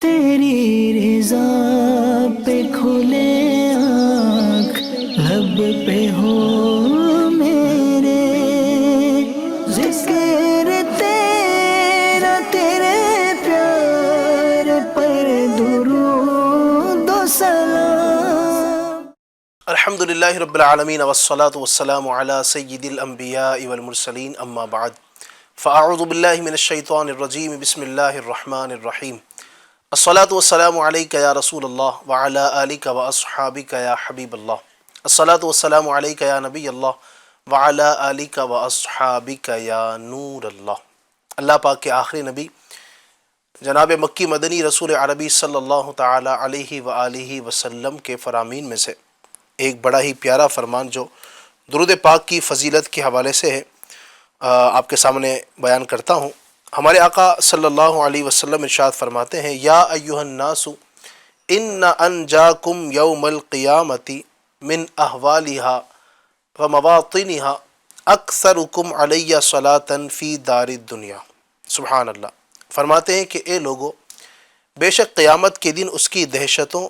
تیری رضا پہ کھلے آنکھ لب پہ ہو میرے، ذکر تیرا تیرے پیار پر درود و سلام۔ الحمدللہ رب العالمین والصلاة والسلام علی سید الانبیاء والمرسلین، اما بعد فاعوذ باللہ من الشیطان الرجیم، بسم اللہ الرحمن الرحیم۔ الصلاة والسلام علیکہ یا رسول اللہ وعلی آلکہ واصحابکہ یا حبیب اللہ۔ الصلاة والسلام علیکہ یا نبی اللہ وعلی آلکہ واصحابکہ یا نور اللہ۔ اللہ پاک کے آخری نبی جناب مکی مدنی رسول عربی صلی اللہ تعالی علیہ وآلہ وسلم کے فرامین میں سے ایک بڑا ہی پیارا فرمان جو درود پاک کی فضیلت کے حوالے سے ہے، آپ کے سامنے بیان کرتا ہوں۔ ہمارے آقا صلی اللہ علیہ وسلم ارشاد فرماتے ہیں، یا ایھا الناس ان انجاکم یوم القیامۃ من احوالها ومواطنها اکثرکم علی صلاۃ فی دار الدنیا۔ سبحان اللہ۔ فرماتے ہیں کہ اے لوگو، بے شک قیامت کے دن اس کی دہشتوں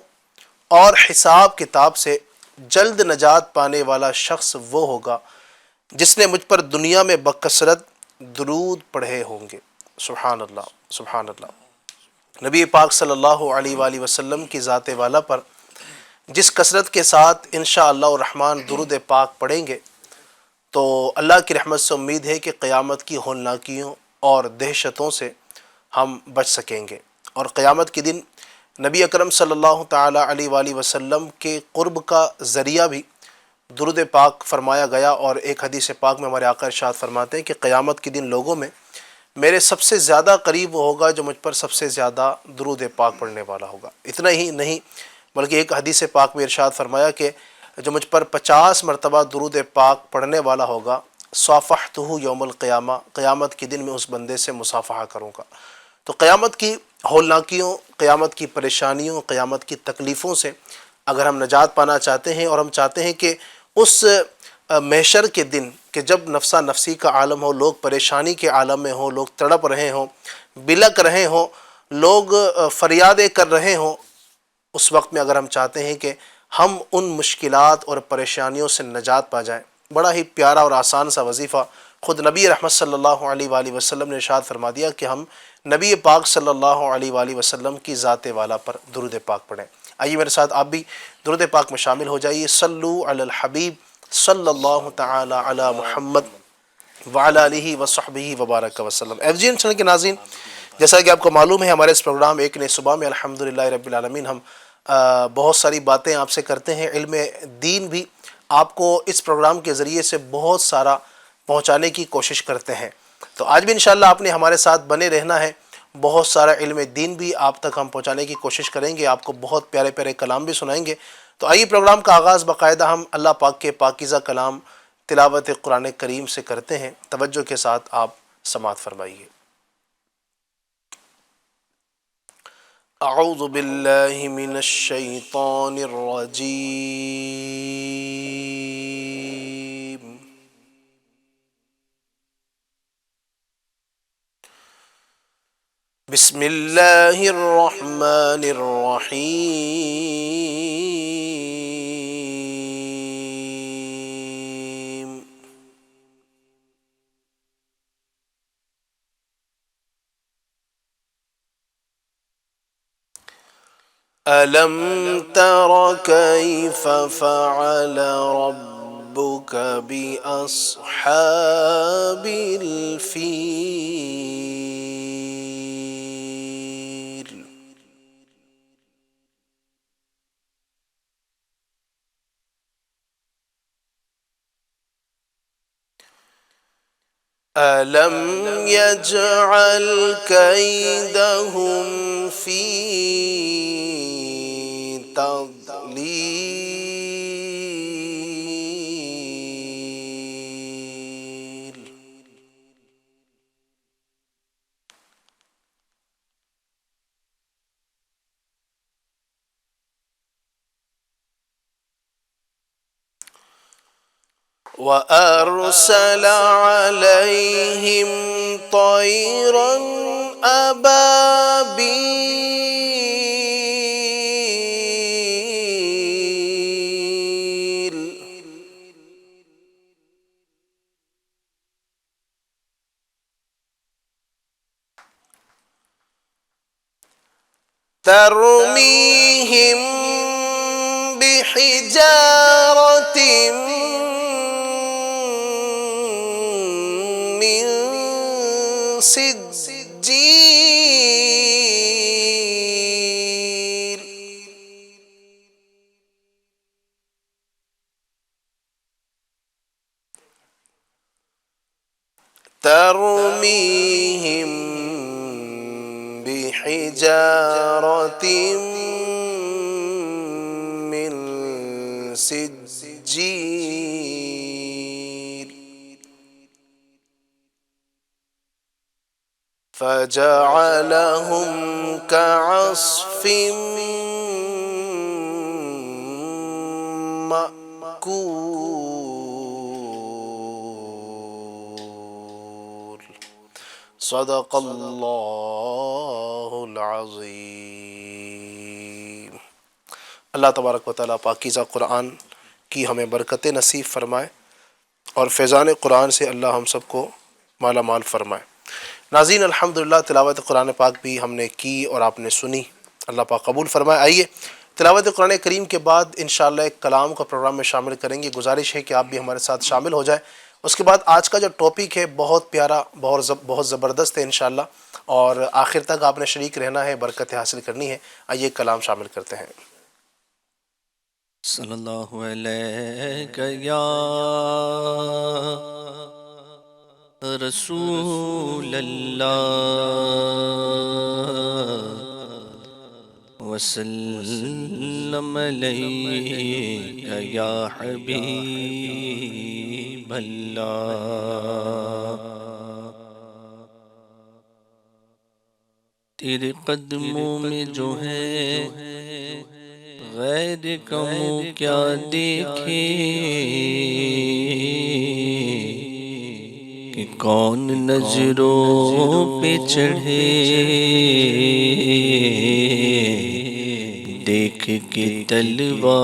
اور حساب کتاب سے جلد نجات پانے والا شخص وہ ہوگا جس نے مجھ پر دنیا میں بکثرت درود پڑھے ہوں گے۔ سبحان اللہ، سبحان اللہ۔ نبی پاک صلی اللہ علیہ وآلہ وسلم کی ذات والا پر جس کثرت کے ساتھ انشاءاللہ الرحمن درود پاک پڑھیں گے تو اللہ کی رحمت سے امید ہے کہ قیامت کی ہولناکیوں اور دہشتوں سے ہم بچ سکیں گے، اور قیامت کے دن نبی اکرم صلی اللہ تعالی علیہ وآلہ وسلم کے قرب کا ذریعہ بھی درود پاک فرمایا گیا، اور ایک حدیث پاک میں ہمارے آقا ارشاد فرماتے ہیں کہ قیامت کے دن لوگوں میں میرے سب سے زیادہ قریب وہ ہوگا جو مجھ پر سب سے زیادہ درود پاک پڑھنے والا ہوگا۔ اتنا ہی نہیں بلکہ ایک حدیث پاک میں ارشاد فرمایا کہ جو مجھ پر 50 مرتبہ درود پاک پڑھنے والا ہوگا، صافحتہ یوم القیامہ، قیامت کے دن میں اس بندے سے مصافحہ کروں گا۔ تو قیامت کی ہولناکیوں، قیامت کی پریشانیوں، قیامت کی تکلیفوں سے اگر ہم نجات پانا چاہتے ہیں، اور ہم چاہتے ہیں کہ اس محشر کے دن کہ جب نفسا نفسی کا عالم ہو، لوگ پریشانی کے عالم میں ہوں، لوگ تڑپ رہے ہوں، بلک رہے ہوں، لوگ فریادیں کر رہے ہوں، اس وقت میں اگر ہم چاہتے ہیں کہ ہم ان مشکلات اور پریشانیوں سے نجات پا جائیں، بڑا ہی پیارا اور آسان سا وظیفہ خود نبی رحمت صلی اللہ علیہ وآلہ وسلم نے ارشاد فرما دیا کہ ہم نبی پاک صلی اللہ علیہ وآلہ وسلم کی ذات والا پر درود پاک پڑھیں۔ آئیے میرے ساتھ آپ بھی درود پاک میں شامل ہو جائیے۔ صلو علی الحبیب صلی اللہ تعالی علی محمد وعلی آلہ وصحبہ وبارک وسلم۔ ایف جی این چینل کے ناظرین، جیسا کہ آپ کو معلوم ہے ہمارے اس پروگرام ایک نئے صبح میں الحمدللہ رب العالمین ہم بہت ساری باتیں آپ سے کرتے ہیں، علم دین بھی آپ کو اس پروگرام کے ذریعے سے بہت سارا پہنچانے کی کوشش کرتے ہیں۔ تو آج بھی انشاءاللہ آپ نے ہمارے ساتھ بنے رہنا ہے، بہت سارا علم دین بھی آپ تک ہم پہنچانے کی کوشش کریں گے، آپ کو بہت پیارے پیارے کلام بھی سنائیں گے۔ تو آئیے پروگرام کا آغاز باقاعدہ ہم اللہ پاک کے پاکیزہ کلام تلاوت قرآن کریم سے کرتے ہیں۔ توجہ کے ساتھ آپ سماعت فرمائیے۔ اعوذ باللہ من الشیطان الرجیم، بسم اللہ الرحمن الرحیم۔ أَلَمْ تَرَ كَيْفَ فَعَلَ رَبُّكَ بِأَصْحَابِ الْفِيلِ؟ أَلَمْ يَجْعَلْ كَيْدَهُمْ فِي تَضْلِيلٍ؟ وَأَرْسَلَ عَلَيْهِمْ طَيْرًا أَبَابِيلَ ترميهم بحجارة من سجيل ترميهم بحجارة من سجيل فجعلهم كعصف مأكول صدق اللہ العظیم۔ اللہ تبارک و تعالیٰ پاکیزہ قرآن کی ہمیں برکت نصیب فرمائے اور فیضان قرآن سے اللہ ہم سب کو مالا مال فرمائے۔ ناظرین، الحمدللہ تلاوت قرآن پاک بھی ہم نے کی اور آپ نے سنی، اللہ پاک قبول فرمائے۔ آئیے تلاوت قرآن کریم کے بعد انشاءاللہ ایک کلام کا پروگرام میں شامل کریں گے۔ گزارش ہے کہ آپ بھی ہمارے ساتھ شامل ہو جائیں۔ اس کے بعد آج کا جو ٹاپک ہے بہت پیارا، بہت زبردست ہے انشاءاللہ، اور آخر تک آپ نے شریک رہنا ہے، برکت حاصل کرنی ہے۔ آئیے کلام شامل کرتے ہیں۔ صلی اللہ علیہ یا رسول اللہ وسلم علیک یا حبیب اللہ، تیرے قدموں میں جو ہے غیر کا منہ کیا دیکھے، کہ کون نظروں پہ چڑھے دیکھ کے طلبہ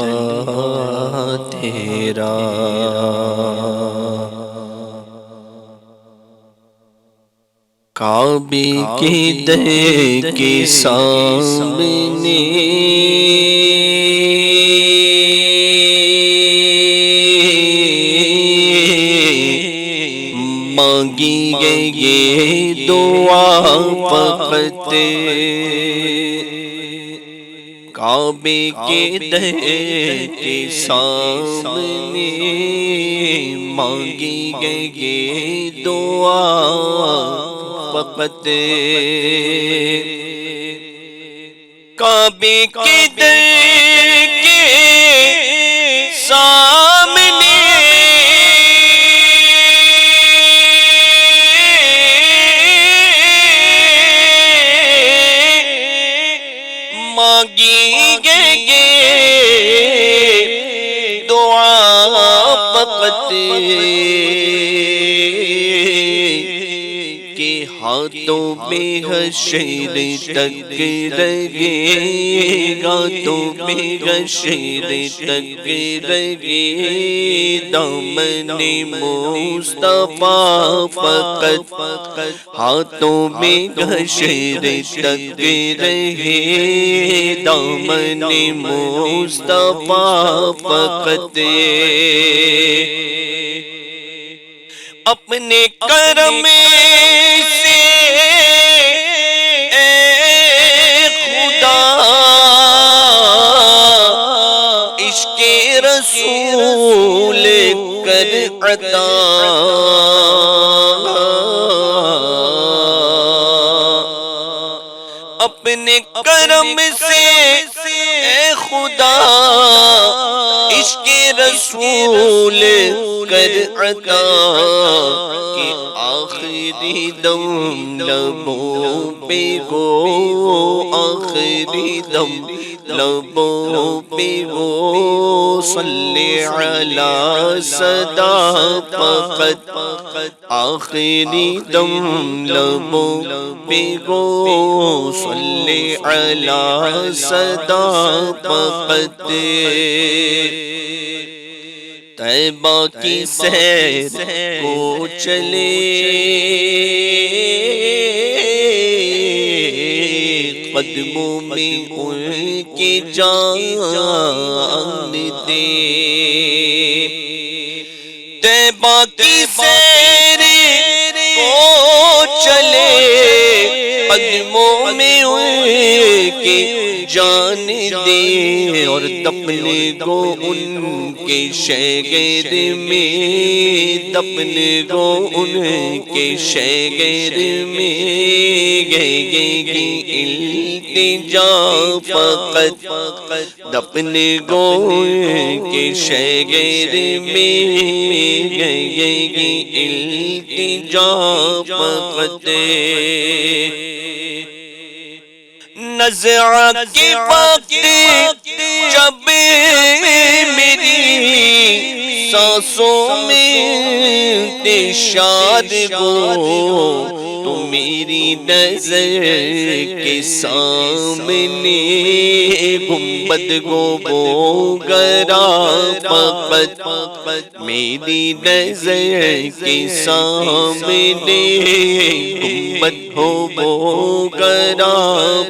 تیرا، کعبے کے در کے سامنے مانگی گئی یہ دعا فقط، کعبے کے در کے سامنے مانگی گئی یہ دعا فقط، کعبے کے در کے سامنے مانگی گئی دعا فقط، کہ ہاتھوں میں حشر تک رہے گا، تو میں حشر تک رہے دامن مصطفیٰ فقط، ہاتھوں میں حشر تک رہے دامن مصطفیٰ فقط، اپنے کرم سے اے خدا عشق رسول کر عطا، اپنے کرم سے اے خدا عشق رسول کر عطا، کہ آخری دم لبوں پہ ہو، آخری دم لبوں پہ ہو، صلی علی صدا فقط، آخری دم لبوں پہ ہو، صلی علی صدا فقط، طیبہ کی سیر کو چلے، قد قدموں میں ان کی جان دے طیبہ کی سیر کو چلے قدموں میں ان کی جان دے اور دفن گو ان کے شہگر میں دفن گو ان کے شہگر میں گے التجا فقط دفن گو ان کے شہگر میں گے التجا فقط نزع کے وقت جب میری سانسوں میں انتشار ہو تو میری نظر کے سامنے گنبد گو گرا فقط میری نظر کے سامنے گنبد ہو گرا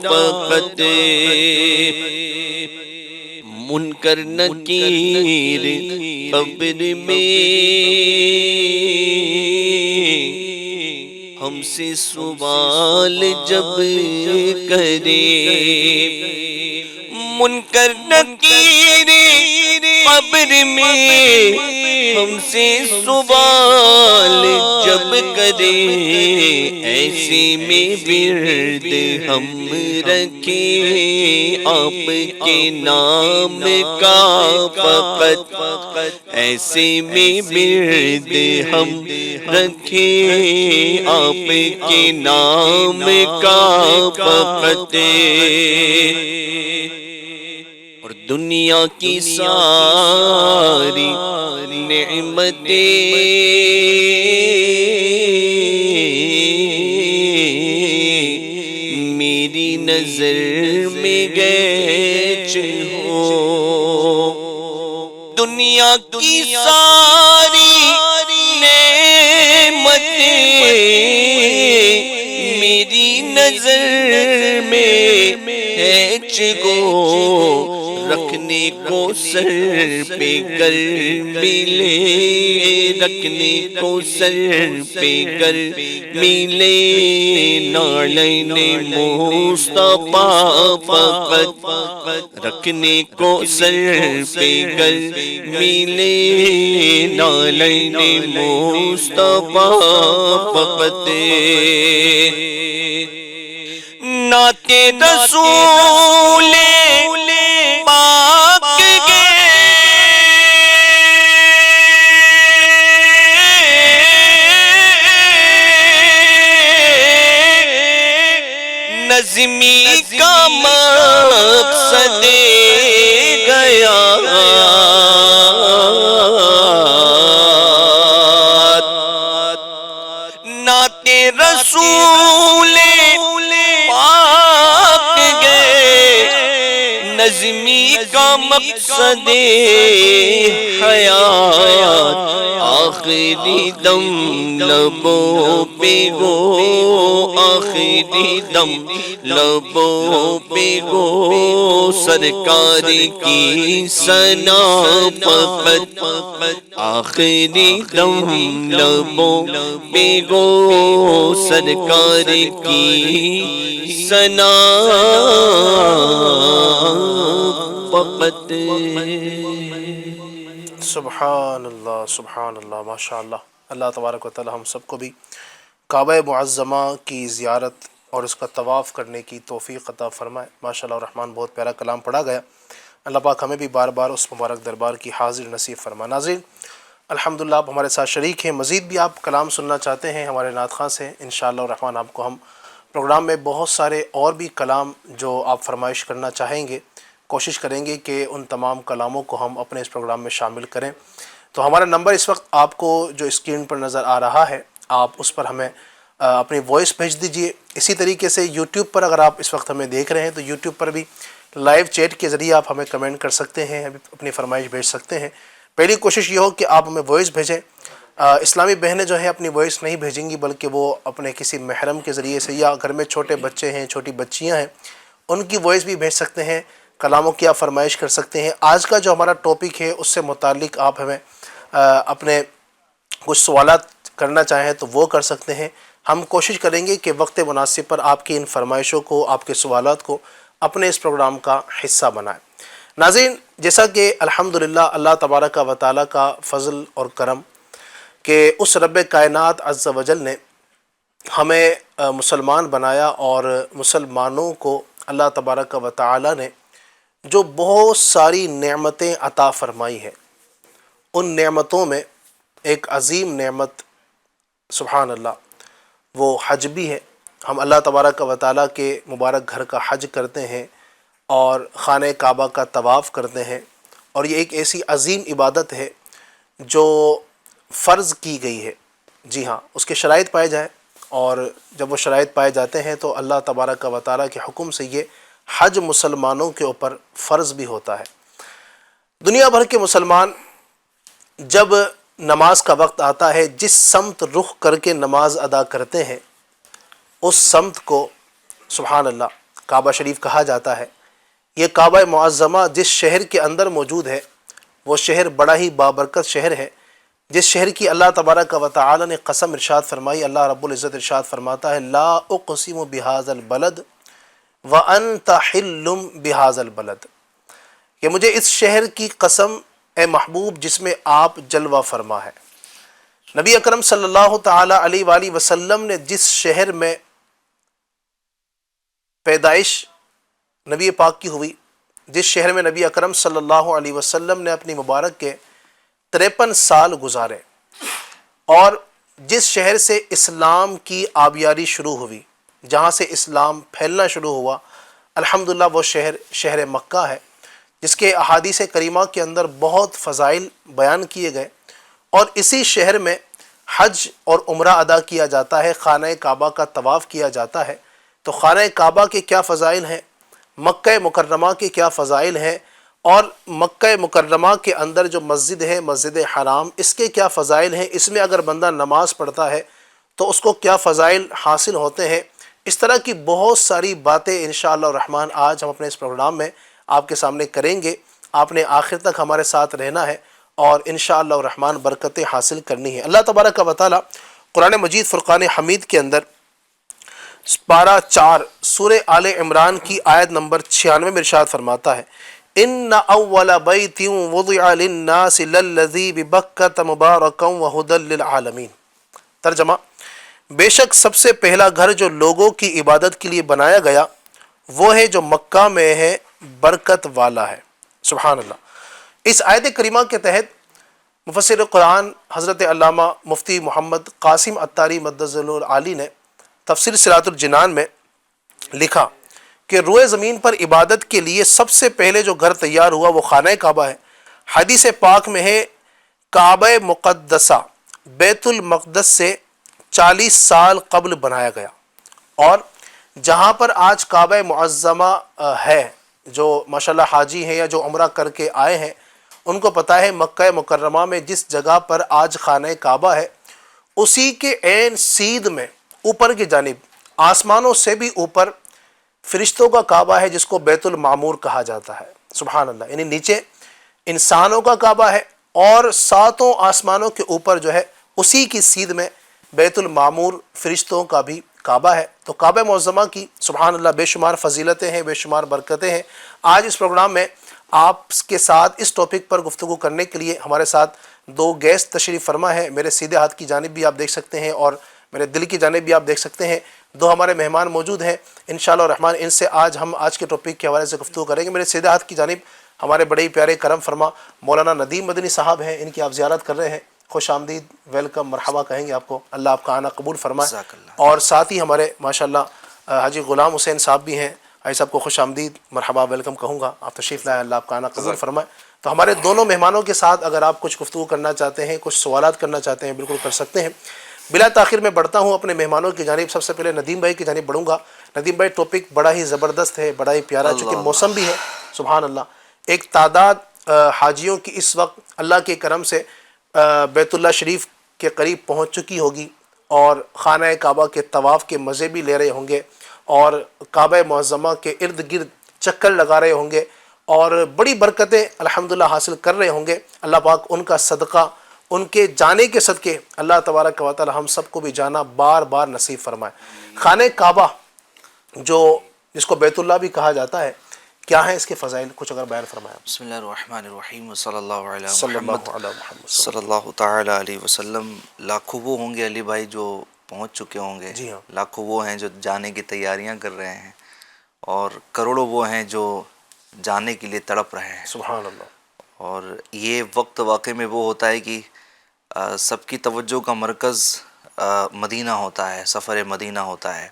فقط منکر نکیر قبر میں ہم سے سوال جب کرے منکر نکیر قبر میں ہم سے سوال جب کرے ایسے میں ورد ہم رکھیں آپ کے نام کا فقط ایسے میں ورد ہم رکھیں آپ کے نام کا فقط اور دنیا کی ساری نعمتیں میری نظر میں گیچ ہو دنیا کی ساری نعمتیں میری نظر میں ہیچ گو رکھنے کو سر پہ گر ملے رکھنے کو سر پہ گر ملے نالین مصطفیٰ فقط رکھنے کو سر پہ گر ملے نالین مصطفیٰ فقط نعت رسول پاک نظمی کا مقصد گیا نعت رسول پاک گئے نظمی کا مقصد حیات آخری دم لبوں پہ گو آخری دم لبوں پہ گو سرکار کی ثنا فقط آخری دم لبوں پہ گو سرکار کی ثنا فقط سبحان اللہ ماشاء اللہ. اللہ تبارک و تعالی ہم سب کو بھی کعبہ معظمہ کی زیارت اور اس کا طواف کرنے کی توفیق عطا فرمائے. ماشاء اللہ الرحمن بہت پیارا کلام پڑھا گیا. اللہ پاک ہمیں بھی بار بار اس مبارک دربار کی حاضر نصیب فرمائے. ناظرین الحمدللہ آپ ہمارے ساتھ شریک ہیں. مزید بھی آپ کلام سننا چاہتے ہیں ہمارے نعت خواں سے انشاءاللہ الرحمن آپ کو ہم پروگرام میں بہت سارے اور بھی کلام جو آپ فرمائش کرنا چاہیں گے کوشش کریں گے کہ ان تمام کلاموں کو ہم اپنے اس پروگرام میں شامل کریں. تو ہمارا نمبر اس وقت آپ کو جو اسکرین پر نظر آ رہا ہے آپ اس پر ہمیں اپنی وائس بھیج دیجئے. اسی طریقے سے یوٹیوب پر اگر آپ اس وقت ہمیں دیکھ رہے ہیں تو یوٹیوب پر بھی لائیو چیٹ کے ذریعے آپ ہمیں کمنٹ کر سکتے ہیں اپنی فرمائش بھیج سکتے ہیں. پہلی کوشش یہ ہو کہ آپ ہمیں وائس بھیجیں. اسلامی بہنیں جو ہیں اپنی وائس نہیں بھیجیں گی بلکہ وہ اپنے کسی محرم کے ذریعے سے یا گھر میں چھوٹے بچے ہیں چھوٹی بچیاں ہیں ان کی وائس بھی بھیج سکتے ہیں، کلاموں کی آپ فرمائش کر سکتے ہیں۔ آج کا جو ہمارا ٹاپک ہے اس سے متعلق آپ ہمیں اپنے کچھ سوالات کرنا چاہیں تو وہ کر سکتے ہیں۔ ہم کوشش کریں گے کہ وقت مناسب پر آپ کی ان فرمائشوں کو، آپ کے سوالات کو اپنے اس پروگرام کا حصہ بنائیں۔ ناظرین، جیسا کہ الحمدللہ اللہ تبارک و تعالیٰ کا فضل اور کرم کہ اس رب کائنات عز و جل نے ہمیں مسلمان بنایا، اور مسلمانوں کو اللہ تبارک و تعالیٰ نے جو بہت ساری نعمتیں عطا فرمائی ہیں، ان نعمتوں میں ایک عظیم نعمت سبحان اللہ وہ حج بھی ہے۔ ہم اللہ تبارک و تعالیٰ کے مبارک گھر کا حج کرتے ہیں اور خانہ کعبہ کا طواف کرتے ہیں، اور یہ ایک ایسی عظیم عبادت ہے جو فرض کی گئی ہے۔ جی ہاں، اس کے شرائط پائے جائیں، اور جب وہ شرائط پائے جاتے ہیں تو اللہ تبارک و تعالیٰ کے حکم سے یہ حج مسلمانوں کے اوپر فرض بھی ہوتا ہے۔ دنیا بھر کے مسلمان جب نماز کا وقت آتا ہے، جس سمت رخ کر کے نماز ادا کرتے ہیں اس سمت کو سبحان اللہ کعبہ شریف کہا جاتا ہے۔ یہ کعبہ معظمہ جس شہر کے اندر موجود ہے وہ شہر بڑا ہی بابرکت شہر ہے، جس شہر کی اللہ تبارک و تعالی نے قسم ارشاد فرمائی۔ اللہ رب العزت ارشاد فرماتا ہے لا اقسم بہذا البلد وانت حل بہذا البلد، کہ مجھے اس شہر کی قسم اے محبوب جس میں آپ جلوہ فرما ہے۔ نبی اکرم صلی اللہ تعالی علیہ وآلہ وسلم نے جس شہر میں پیدائش نبی پاک کی ہوئی، جس شہر میں نبی اکرم صلی اللہ علیہ وسلم نے اپنی مبارک کے 53 سال گزارے، اور جس شہر سے اسلام کی آبیاری شروع ہوئی، جہاں سے اسلام پھیلنا شروع ہوا، الحمدللہ وہ شہر شہر مکہ ہے، جس کے احادیث کریمہ کے اندر بہت فضائل بیان کیے گئے، اور اسی شہر میں حج اور عمرہ ادا کیا جاتا ہے، خانہ کعبہ کا طواف کیا جاتا ہے۔ تو خانہ کعبہ کے کیا فضائل ہیں، مکہ مکرمہ کے کیا فضائل ہیں، اور مکہ مکرمہ کے اندر جو مسجد ہے مسجد حرام، اس کے کیا فضائل ہیں، اس میں اگر بندہ نماز پڑھتا ہے تو اس کو کیا فضائل حاصل ہوتے ہیں، اس طرح کی بہت ساری باتیں انشاءاللہ الرحمن آج ہم اپنے اس پروگرام میں آپ کے سامنے کریں گے۔ آپ نے آخر تک ہمارے ساتھ رہنا ہے اور انشاءاللہ الرحمن برکتیں حاصل کرنی ہے۔ اللہ تبارک و تعالی قرآن مجید فرقان حمید کے اندر پارہ 4 سورہ آل عمران کی آیت نمبر 96 میں ارشاد فرماتا ہے ان اول بیت وضع للناس للذی ببکۃ مبارکا وہدی للعالمین۔ ترجمہ، بے شک سب سے پہلا گھر جو لوگوں کی عبادت کے لیے بنایا گیا وہ ہے جو مکہ میں ہے، برکت والا ہے۔ سبحان اللہ۔ اس آیت کریمہ کے تحت مفسر قرآن حضرت علامہ مفتی محمد قاسم عطاری مدظل العالی نے تفسیر صراط الجنان میں لکھا کہ روئے زمین پر عبادت کے لیے سب سے پہلے جو گھر تیار ہوا وہ خانہ کعبہ ہے۔ حدیث پاک میں ہے کعبہ مقدسہ بیت المقدس سے 40 سال قبل بنایا گیا، اور جہاں پر آج کعبہ معظمہ ہے، جو ماشاءاللہ حاجی ہیں یا جو عمرہ کر کے آئے ہیں ان کو پتہ ہے مکہ مکرمہ میں جس جگہ پر آج خانہ کعبہ ہے اسی کے عین سیدھ میں اوپر کی جانب آسمانوں سے بھی اوپر فرشتوں کا کعبہ ہے جس کو بیت المعمور کہا جاتا ہے۔ سبحان اللہ، یعنی نیچے انسانوں کا کعبہ ہے اور 7 آسمانوں کے اوپر جو ہے اسی کی سیدھ میں بیت المعمور فرشتوں کا بھی کعبہ ہے۔ تو کعبہ معظمہ کی سبحان اللہ بے شمار فضیلتیں ہیں، بے شمار برکتیں ہیں۔ آج اس پروگرام میں آپ کے ساتھ اس ٹاپک پر گفتگو کرنے کے لیے ہمارے ساتھ 2 گیسٹ تشریف فرما ہیں۔ میرے سیدھے ہاتھ کی جانب بھی آپ دیکھ سکتے ہیں اور میرے دل کی جانب بھی آپ دیکھ سکتے ہیں، 2 ہمارے مہمان موجود ہیں انشاءاللہ الرحمن۔ ان سے آج ہم آج کے ٹاپک کے حوالے سے گفتگو کریں گے۔ میرے سیدھے ہاتھ کی جانب ہمارے بڑے ہی پیارے کرم فرما مولانا ندیم مدنی صاحب ہیں، ان کی آپ زیارت کر رہے ہیں، خوش آمدید، ویلکم، مرحبا کہیں گے آپ کو، اللہ آپ کا آنا قبول فرمائے۔ اور ساتھ ہی ہمارے ماشاءاللہ حاجی غلام حسین صاحب بھی ہیں، حاجی صاحب کو خوش آمدید، مرحبا، ویلکم کہوں گا، آپ تشریف لائے، اللہ آپ کا آنا قبول فرمائے۔ تو ہمارے دونوں مہمانوں کے ساتھ اگر آپ کچھ گفتگو کرنا چاہتے ہیں، کچھ سوالات کرنا چاہتے ہیں، بالکل کر سکتے ہیں۔ بلا تاخیر میں بڑھتا ہوں اپنے مہمانوں کی جانب، سب سے پہلے ندیم بھائی کی جانب بڑھوں گا۔ ندیم بھائی ٹاپک بڑا ہی زبردست ہے، بڑا ہی پیارا، چونکہ موسم بھی ہے سبحان اللہ۔ ایک تعداد حاجیوں کی اس وقت اللہ کے کرم سے بیت اللہ شریف کے قریب پہنچ چکی ہوگی اور خانہ کعبہ کے طواف کے مزے بھی لے رہے ہوں گے، اور کعبہ معظمہ کے ارد گرد چکر لگا رہے ہوں گے اور بڑی برکتیں الحمدللہ حاصل کر رہے ہوں گے. اللہ پاک ان کا صدقہ، ان کے جانے کے صدقے اللہ تبارک و تعالی ہم سب کو بھی جانا بار بار نصیب فرمائے. خانہ کعبہ جس کو بیت اللہ بھی کہا جاتا ہے، کیا ہیں اس کے فضائل؟ کچھ اگر بیان فرمایا. بسم اللہ الرحمن الرحیم وصلی اللہ علیہ صلی محمد اللہ علیہ محمد صلی اللہ تعالی علیہ وسلم. لاکھوں وہ ہوں گے علی بھائی جو پہنچ چکے ہوں گے، جی ہاں. لاکھوں وہ ہیں جو جانے کی تیاریاں کر رہے ہیں، اور کروڑوں وہ ہیں جو جانے کے لیے تڑپ رہے ہیں. سبحان اللہ. اور یہ وقت واقع میں وہ ہوتا ہے کہ سب کی توجہ کا مرکز مدینہ ہوتا ہے، سفر مدینہ ہوتا ہے.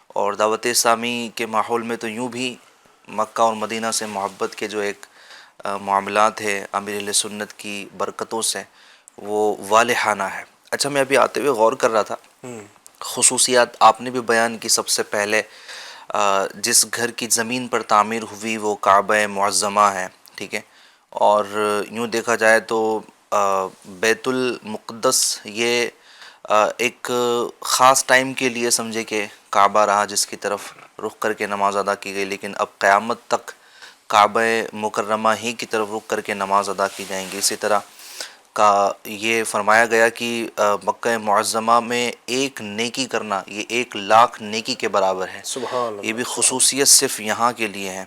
اور دعوت اسلامی کے ماحول میں تو یوں بھی مکہ اور مدینہ سے محبت کے جو ایک معاملات ہے امیر اہل سنت کی برکتوں سے، وہ والہانہ ہے. اچھا، میں ابھی آتے ہوئے غور کر رہا تھا، خصوصیات آپ نے بھی بیان کی. سب سے پہلے جس گھر کی زمین پر تعمیر ہوئی وہ کعبہ معظمہ ہے، ٹھیک ہے. اور یوں دیکھا جائے تو بیت المقدس یہ ایک خاص ٹائم کے لیے سمجھے کہ کعبہ رہا جس کی طرف رخ کر کے نماز ادا کی گئی، لیکن اب قیامت تک کعبہ مکرمہ ہی کی طرف رخ کر کے نماز ادا کی جائیں گی. اسی طرح کا یہ فرمایا گیا کہ مکہ معظمہ میں ایک نیکی کرنا یہ 1,00,000 نیکی کے برابر ہے. سبحان اللہ. یہ بھی خصوصیت صرف یہاں کے لیے ہے.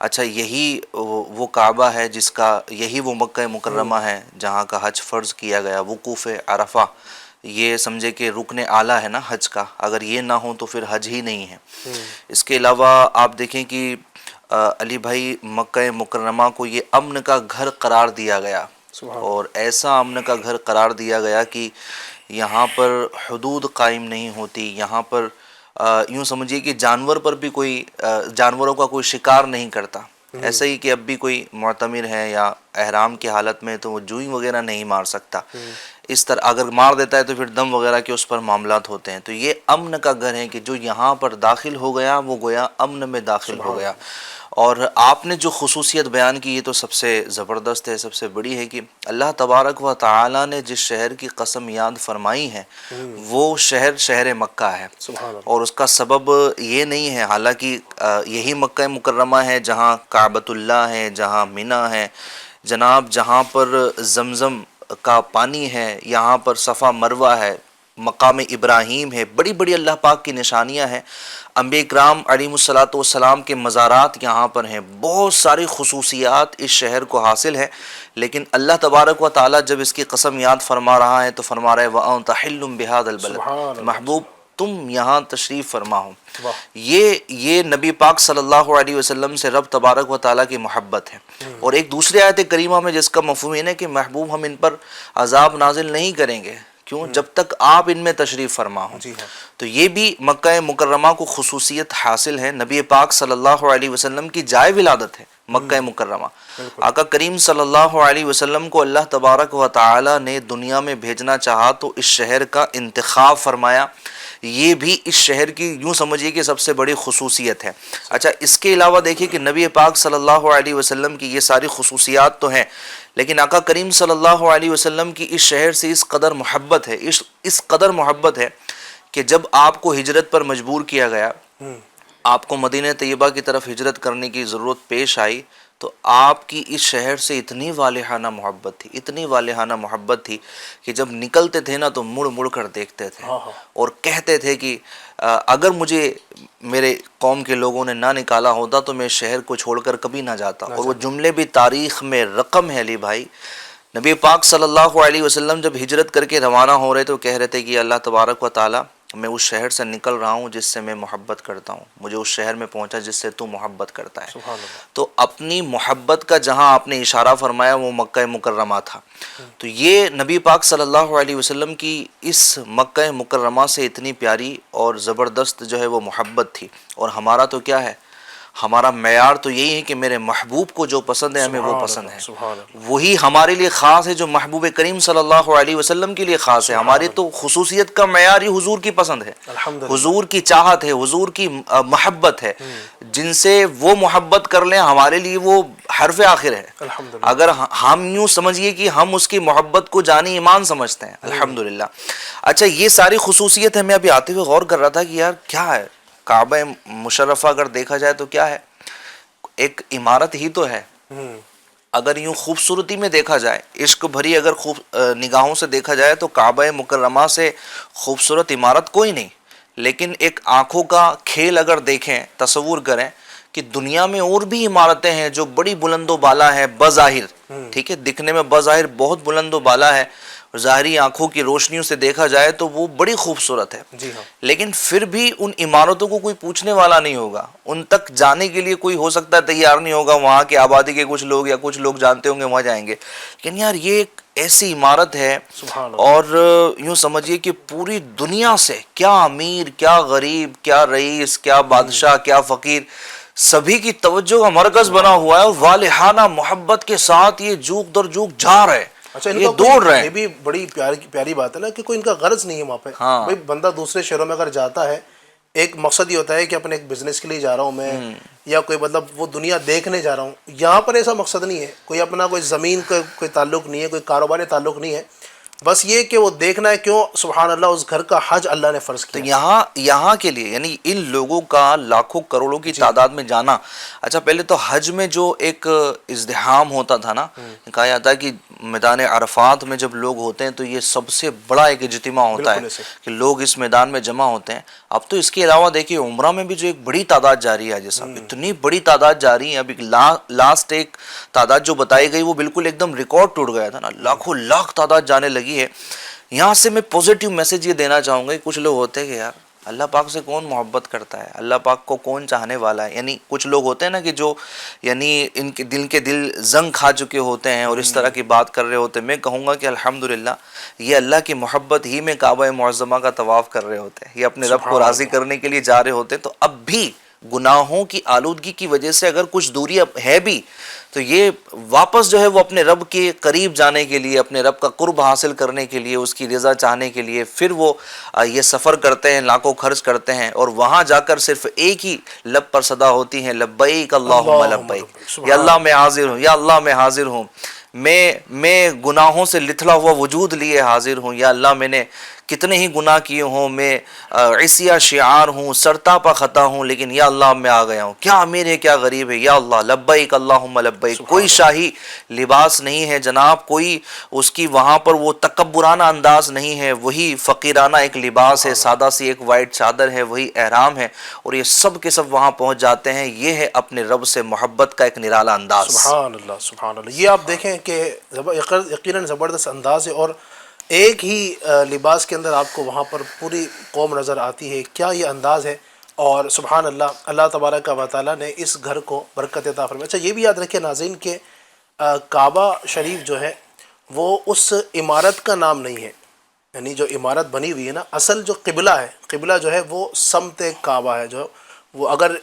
اچھا، یہی وہ کعبہ ہے جس کا، یہی وہ مکہ مکرمہ ہے جہاں کا حج فرض کیا گیا. وقوف عرفہ یہ سمجھے کہ رکن اعلیٰ ہے نا حج کا، اگر یہ نہ ہو تو پھر حج ہی نہیں ہے. اس کے علاوہ آپ دیکھیں کہ علی بھائی مکہ مکرمہ کو یہ امن کا گھر قرار دیا گیا، اور ایسا امن کا گھر قرار دیا گیا کہ یہاں پر حدود قائم نہیں ہوتی. یہاں پر یوں سمجھیے کہ جانور پر بھی جانوروں کا کوئی شکار نہیں کرتا. ایسا ہی کہ اب بھی کوئی معتمر ہے یا احرام کی حالت میں تو وہ جوئی وغیرہ نہیں مار سکتا. اس طرح اگر مار دیتا ہے تو پھر دم وغیرہ کے اس پر معاملات ہوتے ہیں. تو یہ امن کا گھر ہے کہ جو یہاں پر داخل ہو گیا وہ گویا امن میں داخل ہو گیا. اور آپ نے جو خصوصیت بیان کی یہ تو سب سے زبردست ہے، سب سے بڑی ہے کہ اللہ تبارک و تعالی نے جس شہر کی قسم یاد فرمائی ہے وہ شہر مکہ ہے. اور اس کا سبب یہ نہیں ہے، حالانکہ یہی مکہ مکرمہ ہے جہاں کعبۃ اللہ ہے، جہاں منی ہے جناب، جہاں پر زمزم کا پانی ہے، یہاں پر صفا مروہ ہے، مقام ابراہیم ہے، بڑی بڑی اللہ پاک کی نشانیاں ہیں. انبیاء کرام علیہم الصلاۃ والسلام کے مزارات یہاں پر ہیں. بہت ساری خصوصیات اس شہر کو حاصل ہے. لیکن اللہ تبارک و تعالیٰ جب اس کی قسم یاد فرما رہا ہے تو فرما رہا ہے وَأَنْتَ حِلٌّ بِهَذَا الْبَلَدِ، محبوب تم یہاں تشریف فرما ہو. یہ نبی پاک صلی اللہ علیہ وسلم سے رب تبارک و تعالیٰ کی محبت ہے. اور ایک دوسری آیت کریمہ میں جس کا مفہوم ہے کہ محبوب ہم ان پر عذاب نازل نہیں کریں گے، کیوں؟ جب تک آپ ان میں تشریف فرما ہوں. تو یہ بھی مکہ مکرمہ کو خصوصیت حاصل ہے. نبی پاک صلی اللہ علیہ وسلم کی جائے ولادت ہے مکہ مکرمہ. آقا کریم صلی اللہ علیہ وسلم کو اللہ تبارک و تعالی نے دنیا میں بھیجنا چاہا تو اس شہر کا انتخاب فرمایا. یہ بھی اس شہر کی یوں سمجھیے کہ سب سے بڑی خصوصیت ہے. اچھا، اس کے علاوہ دیکھیے کہ نبی پاک صلی اللہ علیہ وسلم کی یہ ساری خصوصیات تو ہیں، لیکن آقا کریم صلی اللہ علیہ وسلم کی اس شہر سے اس قدر محبت ہے، اس قدر محبت ہے کہ جب آپ کو ہجرت پر مجبور کیا گیا، آپ کو مدینہ طیبہ کی طرف ہجرت کرنے کی ضرورت پیش آئی، تو آپ کی اس شہر سے اتنی والہانہ محبت تھی، اتنی والہانہ محبت تھی کہ جب نکلتے تھے نا تو مڑ مڑ کر دیکھتے تھے اور کہتے تھے کہ اگر مجھے میرے قوم کے لوگوں نے نہ نکالا ہوتا تو میں شہر کو چھوڑ کر کبھی نہ جاتا. اور وہ جملے بھی تاریخ میں رقم ہے علی بھائی. نبی پاک صلی اللہ علیہ وسلم جب ہجرت کر کے روانہ ہو رہے تو کہہ رہے تھے کہ اللہ تبارک و تعالیٰ میں اس شہر سے نکل رہا ہوں جس سے میں محبت کرتا ہوں، مجھے اس شہر میں پہنچا جس سے تو محبت کرتا ہے. تو اپنی محبت کا جہاں آپ نے اشارہ فرمایا وہ مکہ مکرمہ تھا. تو یہ نبی پاک صلی اللہ علیہ وسلم کی اس مکہ مکرمہ سے اتنی پیاری اور زبردست جو ہے وہ محبت تھی. اور ہمارا تو کیا ہے، ہمارا معیار تو یہی ہے کہ میرے محبوب کو جو پسند ہے ہمیں وہ پسند ہے، وہی ہمارے لیے خاص ہے جو محبوب کریم صلی اللہ علیہ وسلم کے لیے خاص ہے. ہماری تو خصوصیت کا معیار ہی حضور کی پسند ہے، حضور کی چاہت ہے، حضور کی محبت ہے. جن سے وہ محبت کر لیں ہمارے لیے وہ حرف آخر ہے. اگر ہم یوں سمجھیے کہ ہم اس کی محبت کو جانی ایمان سمجھتے ہیں الحمدللہ. اچھا، یہ ساری خصوصیت ہے. میں ابھی آتے ہوئے غور کر رہا تھا کہ یار کیا ہے، کعبہ مشرفہ اگر دیکھا جائے تو کیا ہے، ایک عمارت ہی تو ہے. اگر یوں خوبصورتی میں دیکھا جائے، عشق بھری اگر نگاہوں سے دیکھا جائے تو کعبہ مکرمہ سے خوبصورت عمارت کوئی نہیں. لیکن ایک آنکھوں کا کھیل اگر دیکھیں، تصور کریں کہ دنیا میں اور بھی عمارتیں ہیں جو بڑی بلند و بالا ہے بظاہر، ٹھیک ہے، دکھنے میں بظاہر بہت بلند و بالا ہے، ظاہری آنکھوں کی روشنیوں سے دیکھا جائے تو وہ بڑی خوبصورت ہے. جی ہاں. لیکن پھر بھی ان عمارتوں کو کوئی پوچھنے والا نہیں ہوگا، ان تک جانے کے لیے کوئی ہو سکتا ہے تیار نہیں ہوگا، وہاں کی آبادی کے کچھ لوگ یا کچھ لوگ جانتے ہوں گے وہاں جائیں گے. لیکن یار یہ ایک ایسی عمارت ہے، سبحان اللہ. اور یوں سمجھیے کہ پوری دنیا سے کیا امیر، کیا غریب، کیا رئیس، کیا بادشاہ، کیا فقیر، سبھی کی توجہ کا مرکز بنا ہوا ہے، اور والہانہ محبت کے ساتھ یہ جوق در جوق جا رہے ہیں. اچھا، ان یہ کا دوڑ رہے ہیں. یہ بھی بڑی پیاری بات ہے نا کہ کوئی ان کا غرض نہیں ہے وہاں پہ. ہاں. بھائی بندہ دوسرے شہروں میں اگر جاتا ہے، ایک مقصد یہ ہوتا ہے کہ اپنے ایک بزنس کے لیے جا رہا ہوں میں، یا کوئی مطلب وہ دنیا دیکھنے جا رہا ہوں. یہاں پر ایسا مقصد نہیں ہے، کوئی اپنا کوئی زمین کا کوئی تعلق نہیں ہے، کوئی کاروباری تعلق نہیں ہے، بس یہ کہ وہ دیکھنا ہے. کیوں؟ سبحان اللہ، اس گھر کا حج اللہ نے فرض تو کیا. یہاں کے لیے یعنی ان لوگوں کا لاکھوں کروڑوں کی تعداد میں جانا. اچھا، پہلے تو حج میں جو ایک ازدحام ہوتا تھا نا، کہا جاتا ہے کہ میدان عرفات میں جب لوگ ہوتے ہیں تو یہ سب سے بڑا ایک اجتماع ہوتا ہے کہ لوگ اس میدان میں جمع ہوتے ہیں. اب تو اس کے علاوہ دیکھیے عمرہ میں بھی جو ایک بڑی تعداد جاری ہے، جیسا اتنی بڑی تعداد جاری ہے. ابھی لاسٹ ایک تعداد جو بتائی گئی وہ بالکل ایک دم ریکارڈ ٹوٹ گیا تھا نا، لاکھوں لاکھ تعداد جانے لگی ہے. یہاں سے میں پوزیٹیو میسج یہ دینا چاہوں گا کہ کچھ لوگ ہوتے ہیں کہ یار اللہ پاک سے کون محبت کرتا ہے، اللہ پاک کو کون چاہنے والا ہے. یعنی کچھ لوگ ہوتے ہیں نا کہ جو یعنی ان کے دل زنگ کھا چکے ہوتے ہیں اور اس طرح کی بات کر رہے ہوتے ہیں. میں کہوں گا کہ الحمدللہ یہ اللہ کی محبت ہی میں کعبہ معظمہ کا طواف کر رہے ہوتے ہیں، یہ اپنے رب کو راضی کرنے کے لیے جا رہے ہوتے ہیں. تو اب بھی گناہوں کی آلودگی کی وجہ سے اگر کچھ دوری اب ہے بھی تو یہ واپس جو ہے وہ اپنے رب کے قریب جانے کے لیے، اپنے رب کا قرب حاصل کرنے کے لیے، اس کی رضا چاہنے کے لیے پھر وہ یہ سفر کرتے ہیں، لاکھوں خرچ کرتے ہیں، اور وہاں جا کر صرف ایک ہی لب پر صدا ہوتی ہے، لبیک اللہم لبیک، یا اللہ میں حاضر ہوں، یا اللہ میں حاضر ہوں، میں گناہوں سے لتھڑا ہوا وجود لیے حاضر ہوں. یا اللہ میں نے کتنے ہی گناہ کیے ہوں، میں عصیہ شعار ہوں، سرتاپا خطا ہوں، لیکن یا اللہ میں آ گیا ہوں. کیا امیر ہے، کیا غریب ہے، یا اللہ لبیک اللہم لبیک. کوئی شاہی لباس نہیں ہے جناب، کوئی اس کی وہاں پر وہ تکبرانہ انداز نہیں ہے، وہی فقیرانہ ایک لباس ہے، سادہ سی ایک وائٹ چادر ہے، وہی احرام ہے، اور یہ سب کے سب وہاں پہنچ جاتے ہیں. یہ ہے اپنے رب سے محبت کا ایک نرالا انداز. سبحان اللہ، سبحان اللہ. یہ آپ دیکھیں کہ یقیناً زبردست انداز ہے، اور ایک ہی لباس کے اندر آپ کو وہاں پر پوری قوم نظر آتی ہے. کیا یہ انداز ہے! اور سبحان اللہ، اللہ تبارک و تعالیٰ نے اس گھر کو برکت عطا فرمائی. اچھا، یہ بھی یاد رکھیں ناظرین کہ کعبہ شریف جو ہے وہ اس عمارت کا نام نہیں ہے. یعنی جو عمارت بنی ہوئی ہے نا، اصل جو قبلہ ہے، قبلہ جو ہے وہ سمت کعبہ ہے. جو وہ اگر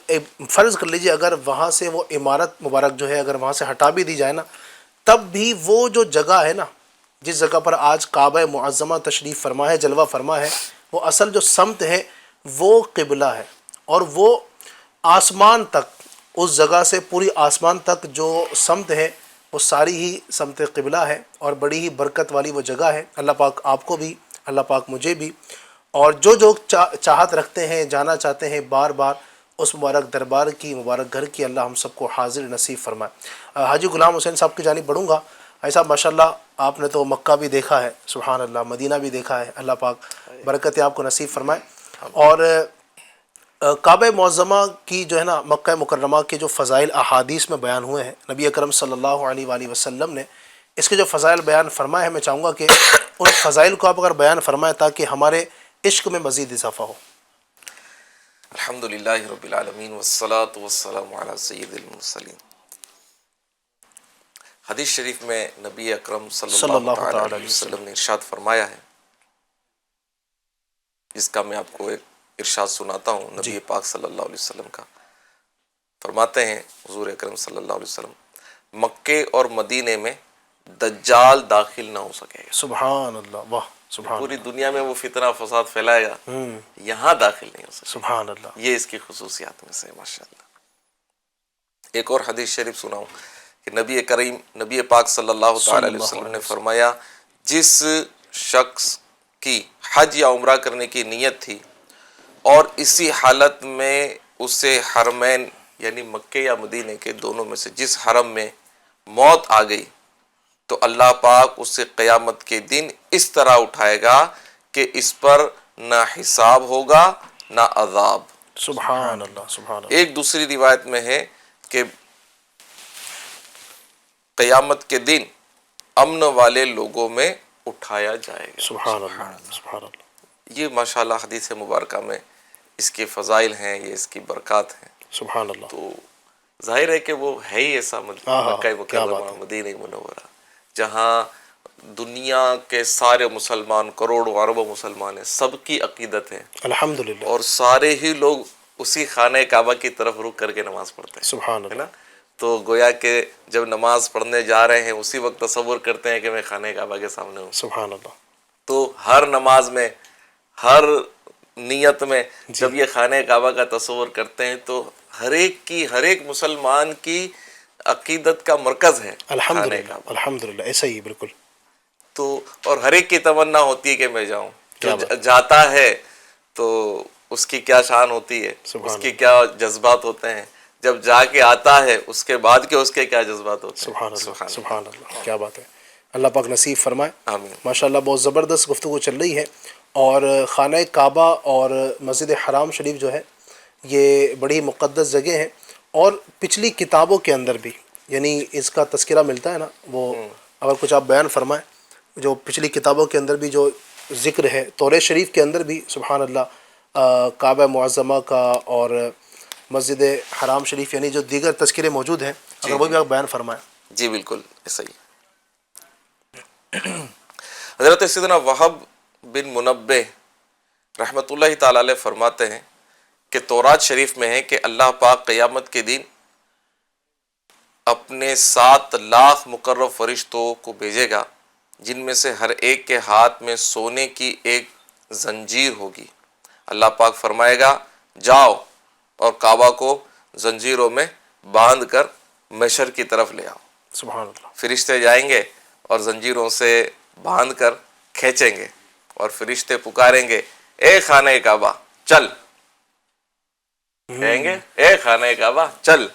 فرض کر لیجئے اگر وہاں سے وہ عمارت مبارک جو ہے اگر وہاں سے ہٹا بھی دی جائے نا، تب بھی وہ جو جگہ ہے نا، جس جگہ پر آج کعبہ معظمہ تشریف فرما ہے، جلوہ فرما ہے، وہ اصل جو سمت ہے وہ قبلہ ہے. اور وہ آسمان تک، اس جگہ سے پوری آسمان تک جو سمت ہے وہ ساری ہی سمت قبلہ ہے، اور بڑی ہی برکت والی وہ جگہ ہے. اللہ پاک آپ کو بھی، اللہ پاک مجھے بھی، اور جو چاہت رکھتے ہیں، جانا چاہتے ہیں بار بار اس مبارک دربار کی، مبارک گھر کی، اللہ ہم سب کو حاضر نصیب فرمائے. حاجی غلام حسین صاحب کی جانب بڑھوں گا. بھائی صاحب ماشاءاللہ آپ نے تو مکہ بھی دیکھا ہے، سبحان اللہ، مدینہ بھی دیکھا ہے. اللہ پاک برکت آپ کو نصیب فرمائے. اور کعبہ معظمہ کی جو ہے نا، مکہ مکرمہ کے جو فضائل احادیث میں بیان ہوئے ہیں، نبی اکرم صلی اللہ علیہ وآلہ وسلم نے اس کے جو فضائل بیان فرمائے ہیں، میں چاہوں گا کہ ان فضائل کو آپ اگر بیان فرمائیں تاکہ ہمارے عشق میں مزید اضافہ ہو. الحمدللہ رب العالمین والصلاة والسلام علی سید المرسلین. حدیث شریف میں نبی اکرم صلی اللہ علیہ وسلم نے ارشاد فرمایا ہے، جس کا میں آپ کو ایک ارشاد سناتا ہوں نبی پاک صلی اللہ علیہ وسلم کا. فرماتے ہیں حضور اکرم صلی اللہ علیہ وسلم، مکے اور مدینے میں دجال داخل نہ ہو سکے گا. سبحان اللہ، واہ سبحان پوری دنیا میں وہ فتنہ فساد پھیلائے گا، یہاں داخل نہیں ہو سکے. سبحان اللہ. یہ اس کی خصوصیات میں سے ماشاءاللہ. ایک اور حدیث شریف سناؤں کہ نبی کریم، نبی پاک صلی اللہ تعالی علیہ وسلم نے فرمایا، جس شخص کی حج یا عمرہ کرنے کی نیت تھی اور اسی حالت میں اسے حرمین یعنی مکے یا مدینے کے دونوں میں سے جس حرم میں موت آ گئی تو اللہ پاک اسے قیامت کے دن اس طرح اٹھائے گا کہ اس پر نہ حساب ہوگا نہ عذاب۔ سبحان اللہ، سبحان اللہ۔ ایک دوسری روایت میں ہے کہ قیامت کے دن امن والے لوگوں میں اٹھایا جائے گا۔ سبحان اللہ، سبحان اللہ، یہ ماشاءاللہ حدیث مبارکہ میں اس کے فضائل ہیں، یہ اس کی برکات ہیں۔ سبحان اللہ۔ تو ظاہر ہے کہ وہ ہے ہی ایسا مکہ مکرمہ مدینہ منورہ جہاں دنیا کے سارے مسلمان، کروڑوں اربوں مسلمان ہیں، سب کی عقیدت ہے الحمدللہ، اور سارے ہی لوگ اسی خانہ کعبہ کی طرف رخ کر کے نماز پڑھتے ہیں، سبحان ہے اللہ، نا؟ تو گویا کہ جب نماز پڑھنے جا رہے ہیں اسی وقت تصور کرتے ہیں کہ میں خانہ کعبہ کے سامنے ہوں۔ سبحان اللہ، تو ہر نماز میں، ہر نیت میں جب یہ خانہ کعبہ کا تصور کرتے ہیں تو ہر ایک مسلمان کی عقیدت کا مرکز ہے خانہ الحمدللہ، کعبہ۔ الحمدللہ، ایسا ہی بالکل۔ تو اور ہر ایک کی تمنا ہوتی ہے کہ میں جاؤں، جو کیا بات۔ جاتا ہے تو اس کی کیا شان ہوتی ہے، سبحان اس کی کیا جذبات ہوتے ہیں، جب جا کے آتا ہے اس کے بعد کے اس کے کیا جذبات ہوتے ہیں۔ سبحان اللہ، سبحان اللہ، کیا بات ہے۔ اللہ پاک نصیب فرمائے۔ آمین۔ ماشاءاللہ بہت زبردست گفتگو چل رہی ہے، اور خانہ کعبہ اور مسجد حرام شریف جو ہے یہ بڑی مقدس جگہ ہیں، اور پچھلی کتابوں کے اندر بھی یعنی اس کا تذکرہ ملتا ہے نا، وہ اگر کچھ آپ بیان فرمائیں، جو پچھلی کتابوں کے اندر بھی جو ذکر ہے، تورات شریف کے اندر بھی سبحان اللہ کعبہ معظمہ کا اور مسجد حرام شریف یعنی جو دیگر تذکرے موجود ہیں، اگر وہ بھی آپ بیان فرمائیں۔ جی بالکل ایسا ہی۔ حضرت سیدنا وہب بن منبہ رحمۃ اللہ تعالی علیہ فرماتے ہیں کہ تورات شریف میں ہے کہ اللہ پاک قیامت کے دن اپنے 7 لاکھ مقرب فرشتوں کو بھیجے گا، جن میں سے ہر ایک کے ہاتھ میں سونے کی ایک زنجیر ہوگی۔ اللہ پاک فرمائے گا جاؤ اور کعبہ کو زنجیروں میں باندھ کر محشر کی طرف لے آؤ۔ سبحان اللہ، فرشتے جائیں گے اور زنجیروں سے باندھ کر کھینچیں گے، اور فرشتے پکاریں گے اے خانہ کعبہ چل، کہیں گے اے خانہ کعبہ چل،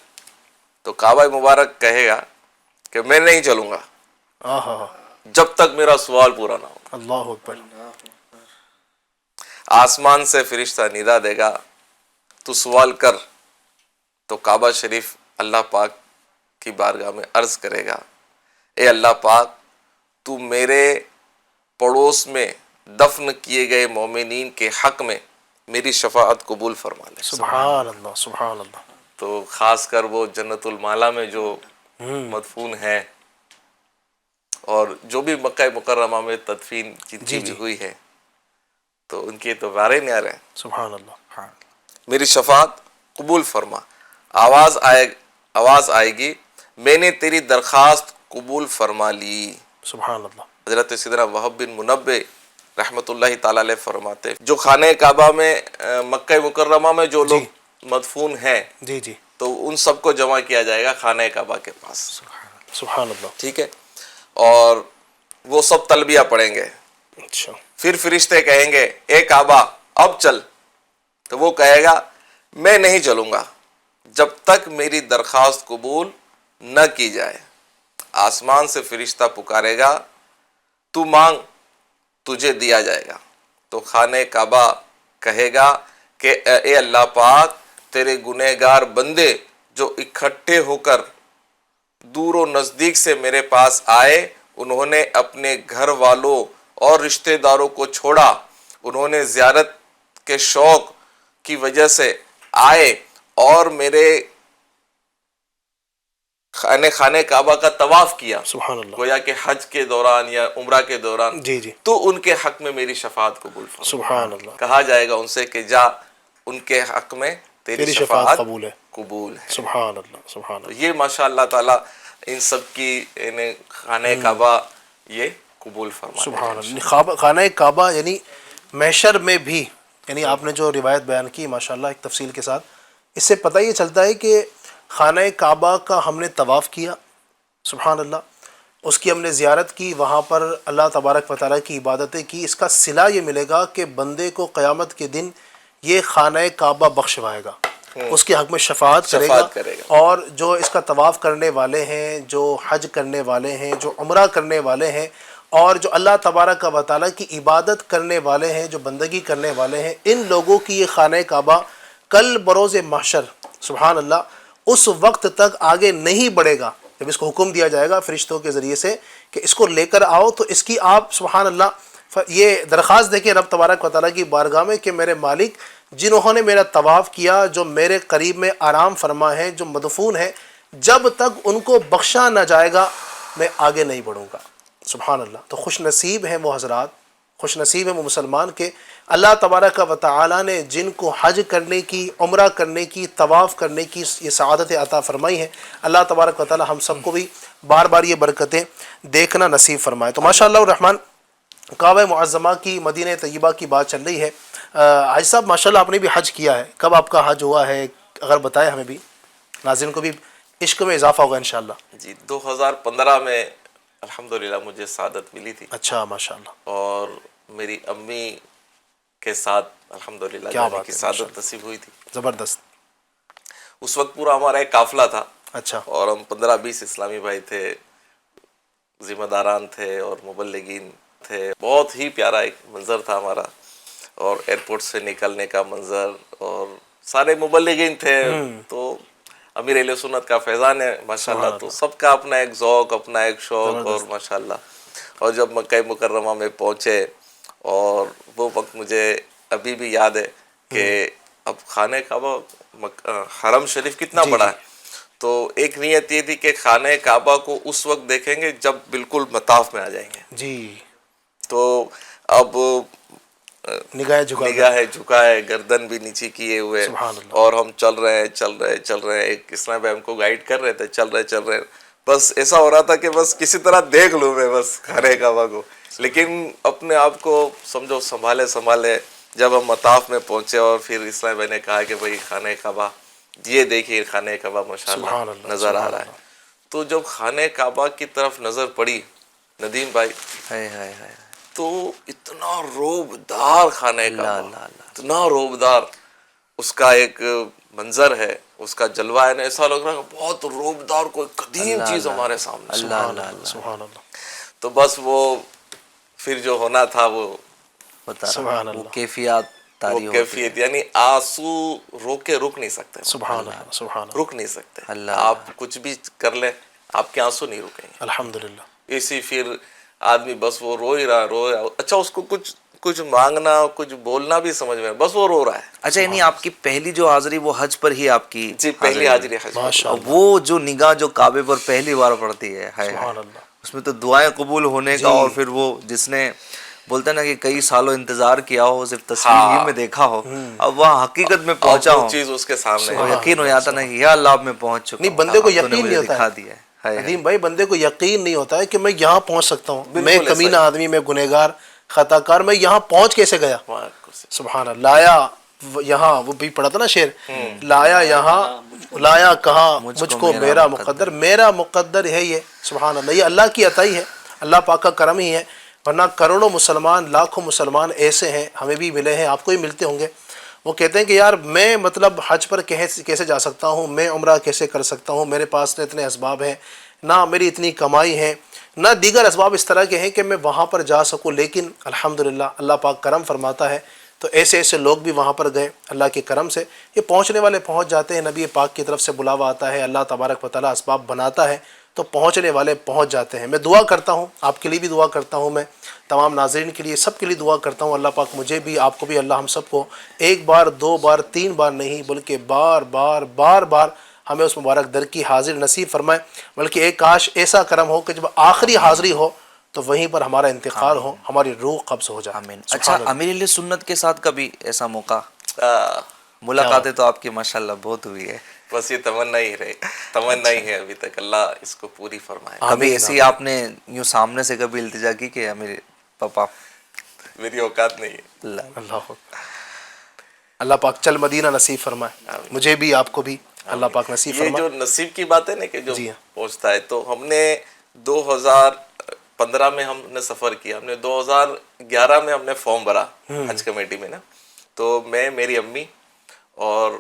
تو کعبہ مبارک کہے گا کہ میں نہیں چلوں گا آہا، جب تک میرا سوال پورا نہ ہو۔ اللہ اکبر، آسمان سے فرشتہ ندا دے گا تو سوال کر، تو کعبہ شریف اللہ پاک کی بارگاہ میں عرض کرے گا اے اللہ پاک تو میرے پڑوس میں دفن کیے گئے مومنین کے حق میں میری شفاعت قبول فرما لے۔ سبحان اللہ، سبحان اللہ، تو خاص کر وہ جنت المالا میں جو مدفون ہیں اور جو بھی مکہ مکرمہ میں تدفین جن کی بھی ہوئی ہے تو ان کے تو بارے نہیں آ رہے ہیں، سبحان اللہ، میری شفاعت قبول فرما۔ آواز آئے گی میں نے تیری درخواست قبول فرما لی۔ سبحان اللہ، حضرت سیدنا وہب بن منبہ رحمۃ اللہ تعالی علیہ فرماتے ہیں جو خانہ کعبہ میں مکہ مکرمہ میں جو لوگ مدفون ہیں جی جی، تو ان سب کو جمع کیا جائے گا خانہ کعبہ کے پاس، سبحان اللہ، ٹھیک ہے، اور وہ سب تلبیہ پڑھیں گے۔ اچھا، پھر فرشتے کہیں گے اے کعبہ اب چل، تو وہ کہے گا میں نہیں چلوں گا جب تک میری درخواست قبول نہ کی جائے۔ آسمان سے فرشتہ پکارے گا تو مانگ تجھے دیا جائے گا، تو خانہ کعبہ کہے گا کہ اے اللہ پاک تیرے گنہگار بندے جو اکٹھے ہو کر دور و نزدیک سے میرے پاس آئے، انہوں نے اپنے گھر والوں اور رشتہ داروں کو چھوڑا، انہوں نے زیارت کے شوق کی وجہ سے آئے اور میرے خانہ کعبہ کا طواف کیا، سبحان اللہ، گویا کہ حج کے دوران یا عمرہ کے دوران، جی جی، تو ان کے حق میں میری شفاعت قبول فرما۔ سبحان اللہ، کہا جائے گا ان سے کہ جا ان کے حق میں تیری شفاعت قبول ہے، قبول ہے۔ سبحان اللہ، سبحان تو اللہ، یہ ماشاء اللہ تعالیٰ ان سب کی انہیں خانہ کعبہ یہ قبول فرما۔ سبحان اللہ۔ خانہ کعبہ یعنی محشر میں بھی، یعنی آپ نے جو روایت بیان کی ماشاءاللہ ایک تفصیل کے ساتھ، اس سے پتہ یہ چلتا ہے کہ خانہ کعبہ کا ہم نے طواف کیا، سبحان اللہ، اس کی ہم نے زیارت کی، وہاں پر اللہ تبارک و تعالیٰ کی عبادتیں کی، اس کا صلہ یہ ملے گا کہ بندے کو قیامت کے دن یہ خانہ کعبہ بخشوائے گا، اس کے حق میں شفاعت کرے گا، اور جو اس کا طواف کرنے والے ہیں، جو حج کرنے والے ہیں، جو عمرہ کرنے والے ہیں، اور جو اللہ تبارک و تعالیٰ کی عبادت کرنے والے ہیں، جو بندگی کرنے والے ہیں، ان لوگوں کی یہ خانہ کعبہ کل بروز محشر سبحان اللہ اس وقت تک آگے نہیں بڑھے گا جب اس کو حکم دیا جائے گا فرشتوں کے ذریعے سے کہ اس کو لے کر آؤ، تو اس کی آپ سبحان اللہ یہ درخواست دیں کہ رب تبارک و تعالیٰ کی بارگاہ میں کہ میرے مالک، جنہوں نے میرا طواف کیا، جو میرے قریب میں آرام فرما ہے، جو مدفون ہے، جب تک ان کو بخشا نہ جائے گا میں آگے نہیں بڑھوں گا سبحان اللہ۔ تو خوش نصیب ہیں وہ حضرات، خوش نصیب ہیں وہ مسلمان کہ اللہ تبارک و تعالیٰ نے جن کو حج کرنے کی، عمرہ کرنے کی، طواف کرنے کی یہ سعادت عطا فرمائی ہے، اللہ تبارک و تعالیٰ ہم سب کو بھی بار بار یہ برکتیں دیکھنا نصیب فرمائے۔ تو ماشاءاللہ الرحمن کعبہ معظمہ کی، مدینہ طیبہ کی بات چل رہی ہے۔ حاجی صاحب ماشاءاللہ آپ نے بھی حج کیا ہے، کب آپ کا حج ہوا ہے اگر بتائیں ہمیں بھی، ناظرین کو بھی عشق میں اضافہ ہوگا انشاءاللہ۔ جی 2015 میں الحمدللہ مجھے سعادت ملی تھی، اچھا ماشاءاللہ، اور میری امی کے ساتھ الحمدللہ کیا جانے بات کی ہے، سعادت نصیب ہوئی تھی۔ زبردست، اس وقت پورا ہمارا ایک قافلہ تھا، اچھا اور ہم 15-20 اسلامی بھائی تھے، ذمہ داران تھے اور مبلغین تھے۔ بہت ہی پیارا ایک منظر تھا ہمارا، اور ایئرپورٹ سے نکلنے کا منظر، اور سارے مبلغین تھے، تو امیر اہل سنت کا فیضان ہے ماشاءاللہ، تو سب کا اپنا ایک ذوق، اپنا ایک شوق، اور ماشاءاللہ۔ اور جب مکہ مکرمہ میں پہنچے، اور وہ وقت مجھے ابھی بھی یاد ہے کہ اب خانہ کعبہ حرم شریف کتنا بڑا ہے، تو ایک نیت یہ تھی کہ خانہ کعبہ کو اس وقت دیکھیں گے جب بالکل مطاف میں آ جائیں گے، جی، تو اب نگاہ جھکائے، گردن بھی نیچے کیے ہوئے، سبحان اللہ، اور ہم چل رہے ہیں، ایک اسلام بھائی ہم کو گائیڈ کر رہے تھے، چل رہے، بس ایسا ہو رہا تھا کہ بس کسی طرح دیکھ لوں میں بس خانہ کعبہ کو، لیکن اپنے آپ کو سمجھو سنبھالے جب ہم مطاف میں پہنچے، اور پھر اسلام بھائی نے کہا کہ بھائی خانہ کعبہ یہ دیکھیے، خانہ کعبہ ماشاءاللہ نظر آ رہا ہے، تو جب خانہ کعبہ کی طرف نظر پڑی ندیم بھائی، تو اتنا روبدار خانہ کعبہ، اتنا روبدار اس کا ایک منظر ہے، اس کا جلوہ ہے نا، ایسا لگ رہا ہے بہت روبدار کوئی قدیم چیز ہمارے سامنے، سبحان اللہ، تو بس وہ پھر جو ہونا تھا وہ سبحان اللہ، کیفیات وہ کیفیت، یعنی آنسو رک نہیں سکتے، سبحان اللہ، سبحان اللہ، رک نہیں سکتے، آپ کچھ بھی کر لیں آپ کے آنسو نہیں رکیں گے، الحمدللہ، اسی پھر آدمی بس وہ رو ہی رہا، اچھا اس کو کچھ مانگنا، کچھ بولنا بھی سمجھ میں، بس وہ رو رہا ہے۔ اچھا، یعنی آپ کی پہلی جو حاضری وہ حج پر ہی آپ کی؟ جی پہلی حاضری حج پر۔ وہ جو نگاہ جو کعبے پر پہلی بار پڑتی ہے، سبحان اللہ، اس میں تو دعائیں قبول ہونے کا، اور پھر وہ جس نے بولتے ہیں نا کہ کئی سالوں انتظار کیا ہو، صرف تصویر ہی میں دیکھا ہو، اب وہاں حقیقت میں پہنچا ہو، چیز اس کے سامنے تو یقین ہو جاتا نا کہ یا اللہ اب میں پہنچ چکا ہوں، نہیں بندے کو اب تو نے یقین نہیں مجھے ہوتا دکھا ہے دیا ہے۔ ندیم بھائی، بندے کو یقین نہیں ہوتا ہے کہ میں یہاں پہنچ سکتا ہوں، میں کمینہ آدمی، میں گنہگار خطا کار، میں یہاں پہنچ کیسے گیا؟ سبحان اللہ، لایا یہاں، وہ بھی پڑھا تھا نا شعر، لایا یہاں لایا کہاں مجھ کو میرا مقدر، میرا مقدر ہے یہ، سبحان اللہ، یہ اللہ کی عطائی ہے، اللہ پاک کا کرم ہی ہے، ورنہ کروڑوں مسلمان، لاکھوں مسلمان ایسے ہیں، ہمیں بھی ملے ہیں، آپ کو بھی ملتے ہوں گے، وہ کہتے ہیں کہ یار میں مطلب حج پر کیسے جا سکتا ہوں، میں عمرہ کیسے کر سکتا ہوں، میرے پاس نہ اتنے اسباب ہیں، نہ میری اتنی کمائی ہے، نہ دیگر اسباب اس طرح کے ہیں کہ میں وہاں پر جا سکوں، لیکن الحمدللہ اللہ پاک کرم فرماتا ہے، تو ایسے لوگ بھی وہاں پر گئے اللہ کے کرم سے، یہ پہنچنے والے پہنچ جاتے ہیں، نبی پاک کی طرف سے بلاوا آتا ہے، اللہ تبارک و تعالیٰ اسباب بناتا ہے تو پہنچنے والے پہنچ جاتے ہیں۔ میں دعا کرتا ہوں، آپ کے لیے بھی دعا کرتا ہوں، میں تمام ناظرین کے لیے، سب کے لیے دعا کرتا ہوں، اللہ پاک مجھے بھی، آپ کو بھی، اللہ ہم سب کو ایک بار، دو بار، تین بار نہیں بلکہ بار بار ہمیں اس مبارک در کی حاضر نصیب فرمائے، بلکہ ایک کاش ایسا کرم ہو کہ جب آخری حاضری ہو تو وہیں پر ہمارا انتقال ہو، ہماری روح قبض ہو جائے۔ آمین۔ اچھا، امیر اہل سنت کے ساتھ کبھی ایسا موقع؟ ملاقاتیں تو آپ کی ماشاءاللہ بہت ہوئی ہے، بس یہ تمنا ہی ہے ابھی تک، اللہ اس کو پوری فرمائے۔ کبھی ایسی آپ نے یوں سامنے سے کبھی التجا کی کہ امیر پاپا؟ میری اوقات نہیں ہے۔ اللہ پاک چل مدینہ نصیب فرمائے، مجھے بھی، آپ کو بھی اللہ پاک نصیب یہ فرمائے۔ جو نصیب کی بات ہے نا کہ جو پہنچتا ہے، تو ہم نے 2015 میں ہم نے سفر کیا، ہم نے 2011 میں ہم نے فارم بھرا حج کمیٹی میں نا، تو میں, میری امی اور